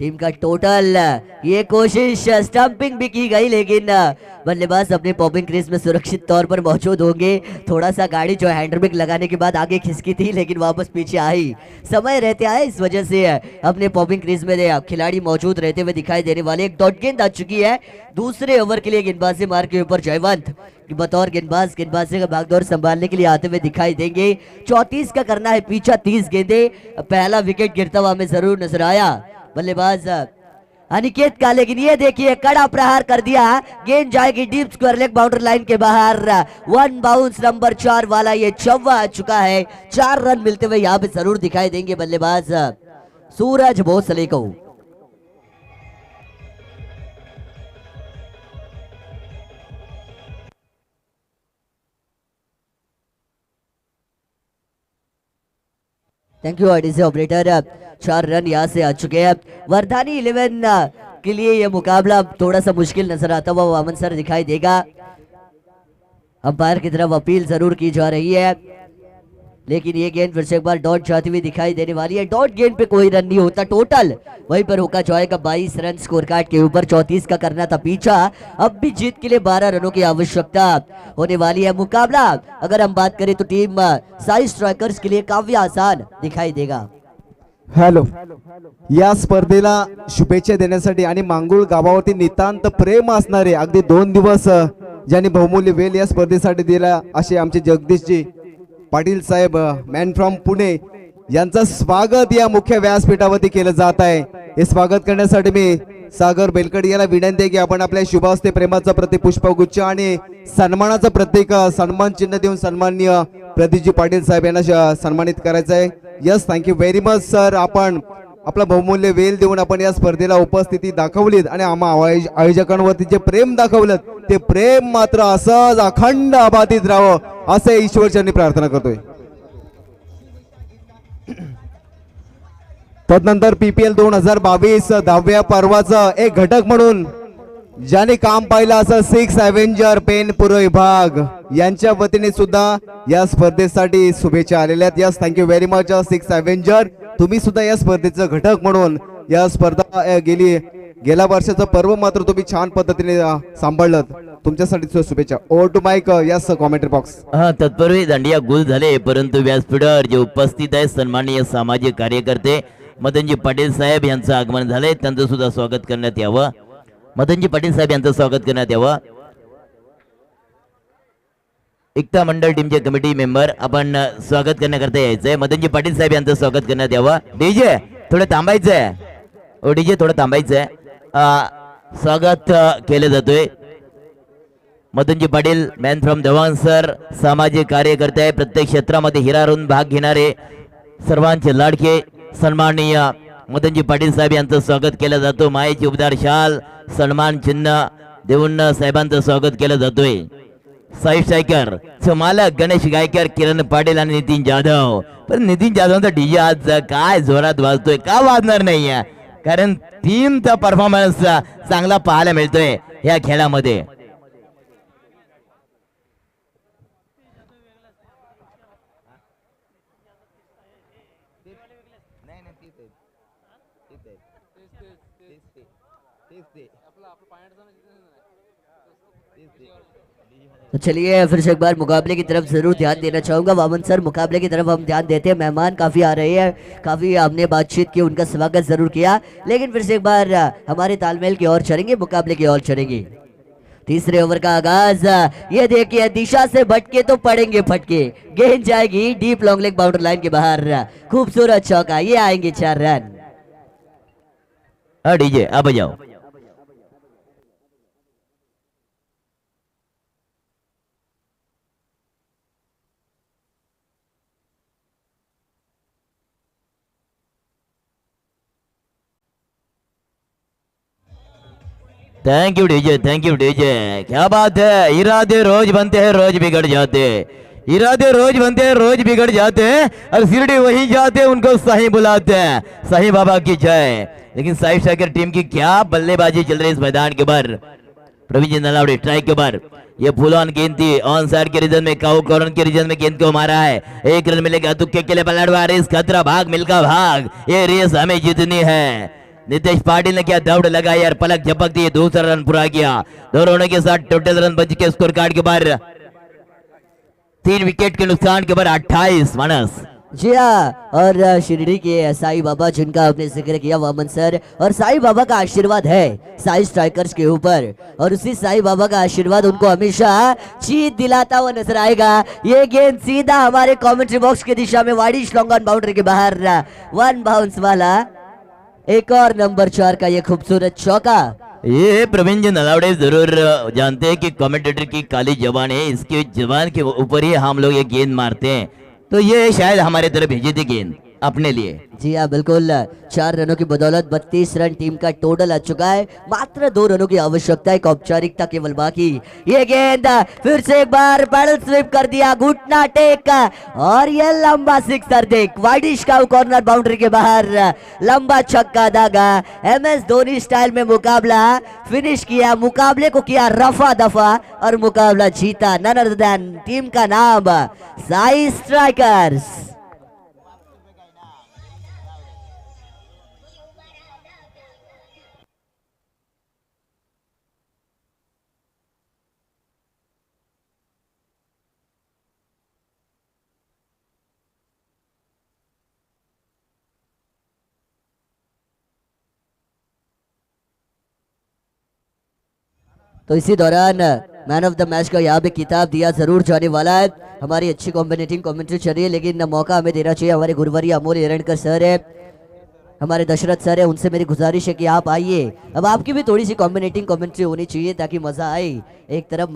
टीम का टोटल। ये कोशिश स्टंपिंग भी की गई, लेकिन बल्लेबाज अपने पॉपिंग क्रीज में सुरक्षित तौर पर मौजूद होंगे। थोड़ा सा गाड़ी जो हैंडब्रेक लगाने के बाद आगे खिसकी थी, लेकिन वापस पीछे आई। समय रहते आए, इस वजह से अपने पॉपिंग क्रीज में खिलाड़ी मौजूद रहते हुए दिखाई देने वाले। एक डॉट गेंद आ चुकी है दूसरे ओवर के लिए। गेंदबाजी मार के ऊपर जयवंत बतौर गेंदबाजी का भागदौड़ संभालने के लिए आते हुए दिखाई देंगे। 34 का करना है पीछा, 30 गेंदे। पहला विकेट गिरता हुआ हमें जरूर नजर आया बल्लेबाज अनिकेत का, लेकिन ये देखिए कड़ा प्रहार कर दिया। गेंद जाएगी deep square leg boundary line के बाहर। 1 बाउंस नंबर 4 वाला ये चौवा आ चुका है। 4 रन मिलते हुए यहाँ पे जरूर दिखाई देंगे बल्लेबाज सूरज भोसले को। Thank you RDC operator. 4 run यहाँ से आ चुके हैं। वरदानी 11 के लिए यह मुकाबला थोड़ा सा मुश्किल नजर आता हुआ वामन सर दिखाई देगा। अंपायर की तरफ अपील जरूर की जा रही है, लेकिन ये गेंद फिर से एक बार डॉट जाती हुई दिखाई देने वाली है। डॉट गेंद पे कोई रन नहीं होता, टोटल वहीं पर होगा जाएगा 22 रन स्कोर कार्ड के ऊपर। 34 का करना था पीछा। अब भी जीत के लिए 12 रनों की आवश्यकता होने वाली है। मुकाबला अगर हम बात करें तो टीम साई स्ट्राइकर्स के लिए काफी आसान दिखाई देगा। हॅलो, या स्पर्धेला शुभेच्छा देण्यासाठी आणि मांगुळ गावावरती नितांत प्रेम असणारे अगदी 2 दिवस ज्यांनी बहुमूल्य वेळ या स्पर्धेसाठी दिला असे आमचे जगदीशजी पाटील साहेब मॅन फ्रॉम पुणे यांचं स्वागत या मुख्य व्यासपीठावरती केलं जात आहे। हे स्वागत करण्यासाठी मी सागर बेलकडी याला विनंती आहे की आपण आपल्या शुभ हस्ते प्रेमाचा प्रतीक पुष्पगुच्छ आणि सन्मानाचं प्रतीक सन्मान चिन्ह देऊन सन्माननीय प्रदीपजी पाटील साहेब यांना सन्मानित करायचं आहे। Yes, thank you very much sir. आपण आपला बहुमूल्य वेळ देऊन आपण या स्पर्धेला उपस्थिती दाखवलीत आणि आम्हा आयोजकांवरती जे प्रेम दाखवलं ते प्रेम मात्र असंच अखंड अबाधित राहावं असे ईश्वरचरणी प्रार्थना करतोय। तदनंतर PPL 2022 10व्या पर्वाचा एक घटक म्हणून ज्याने काम पाहिलं असं 6 अव्हेंजर पेन पूर्व विभाग यांच्या वतीने सुद्धा या स्पर्धेसाठी शुभेच्छा आलेल्या आहेत। Yes, thank you very much 6 Avenger. तुम्ही सुद्धा या स्पर्धेचं घटक म्हणून या स्पर्धा गेल्या वर्षाचं पर्व मात्र तुम्ही छान पद्धतीने सांभाळलं, तुमच्यासाठी शुभेच्छा। Over to mike. Yes commentary box. तत्पूर्वी दांडिया गुल झाले, परंतु व्यासपीठावर जे उपस्थित आहे सन्माननीय सामाजिक कार्यकर्ते मदनजी पाटील साहेब यांचं आगमन झाले, त्यांचं सुद्धा स्वागत करण्यात यावं। मदनजी पाटील साहेब यांचं स्वागत करण्यात यावं। एकता मंडळ टीमचे कमिटी मेंबर आपण स्वागत करण्याकरता यायचंय। मदनजी पाटील साहेब यांचं स्वागत करण्यात यावं। डीजे थोडं थांबायचंय, ओ डीजे थोडं थांबायचंय। स्वागत केलं जातोय। मदनजी पाटील मॅन फ्रॉम दवान सर, सामाजिक कार्यकर्ते आहे, प्रत्येक क्षेत्रामध्ये हिरारून भाग घेणारे सर्वांचे लाडके सन्माननीय मदनजी पाटील साहेब यांचं स्वागत केलं जातो। मायेची उबदार शाल सन्मान चिन्ह देऊन साहेबांचं स्वागत केलं जातोय। साई स्ट्रायकर मालक गणेश गायकर, किरण पाटील आणि नितीन जाधव। पण नितीन जाधवचा डीजे आज काय जोरात वाजतोय, का वाजणार नाहीये? कारण टीमचा परफॉर्मन्स चांगला पाहायला मिळतोय या खेळामध्ये। तो चलिए फिर से एक बार मुकाबले की तरफ जरूर ध्यान देना चाहूंगा। वामन सर, मुकाबले की तरफ हम ध्यान देते हैं। मेहमान काफी आ रहे हैं, काफी हमने बातचीत की, उनका स्वागत जरूर किया, लेकिन फिर से एक बार हमारे तालमेल की ओर चलेंगे, मुकाबले की ओर चलेंगे। तीसरे ओवर का आगाज। ये देखिए दिशा से भटके तो पड़ेंगे फटके। गेंद जाएगी deep long leg boundary line के बाहर। खूबसूरत चौका, ये आएंगे 4 रन। डीजे अब जाओ। Thank you DJ, thank you DJ. क्या बात है, इरादे रोज बनते हैं रोज बिगड़ जाते हैं। इरादे रोज बनते हैं रोज बिगड़ जाते हैं, और शिरडी वही जाते हैं उनको साईं बुलाते हैं। साईं बाबा की जय। लेकिन साई स्ट्राइकर टीम की क्या बल्लेबाजी चल रही है इस मैदान के ऊपर। प्रवीण जी नलावड़े स्ट्राइक के ऊपर ये फुल ऑन गेंद थी, ऑन साइड के रीजन में काउ कॉर्नर के रीजन में गेंद को मारा है। एक रन मिलेगा तुक्के के लिए पलटवा रेस खतरा, भाग मिलका भाग, ये रेस हमें जीतनी है। नितेश पाटिल ने क्या दौड़ लगाई और पलक झपक दी, दूसरा रन पूरा किया। दो रनों के साथ टोटल रन बच के स्कोर कार्ड के बाहर 3 विकेट के नुकसान के बाद 28 मानस। जी हाँ, और शिरडी के साईं बाबा जिनका आपने जिक्र किया वामन सर, और साईं बाबा का आशीर्वाद है साई स्ट्राइकर्स के ऊपर, और उसी साईं बाबा का आशीर्वाद उनको हमेशा जीत दिलाता हुआ नजर आएगा। ये गेंद सीधा हमारे कमेंट्री बॉक्स की दिशा में वाइडिश लॉन्ग ऑन बाउंड्री के बाहर 1 बाउंस वाला एक और नंबर 4 का ये खूबसूरत चौका। ये प्रवीण जी नलावड़े जरूर जानते हैं कि कमेंटेटर की काली जबान है, इसके जबान के ऊपर ही हम लोग ये गेंद मारते हैं, तो ये शायद हमारे तरफ भेजी थी गेंद अपने लिए। जी हाँ बिल्कुल, 4 रनों की बदौलत 32 रन टीम का टोटल आ चुका है। मात्र 2 रनों की आवश्यकता, एक औपचारिकता केवल बाकी। ये गेंद फिर से एक बार पैडल स्विप कर दिया, घुटना टेक, और ये लंबा सिक्सर देख वाइडिश का कॉर्नर बाउंड्री के बाहर लंबा छक्का दागा। MS धोनी स्टाइल में मुकाबला फिनिश किया, मुकाबले को किया रफा दफा और मुकाबला जीता। नन अदर देन टीम का नाम साई स्ट्राइकर्स। तो इसी दौरान मैन ऑफ द मैच का यहाँ पे किताब दिया जरूर जाने वाला है। हमारी अच्छी कॉम्बिनेटिंग कमेंट्री चल रही है, लेकिन मौका हमें देना चाहिए। हमारे गुरुवारी अमोल एरंडकर सर है, हमारे दशरथ सर है, उनसे मेरी गुजारिश है कि आप आइए। अब आपकी भी थोड़ी सी कॉम्बिनेटिंग कमेंट्री होनी चाहिए ताकि मजा आए। एक तरफ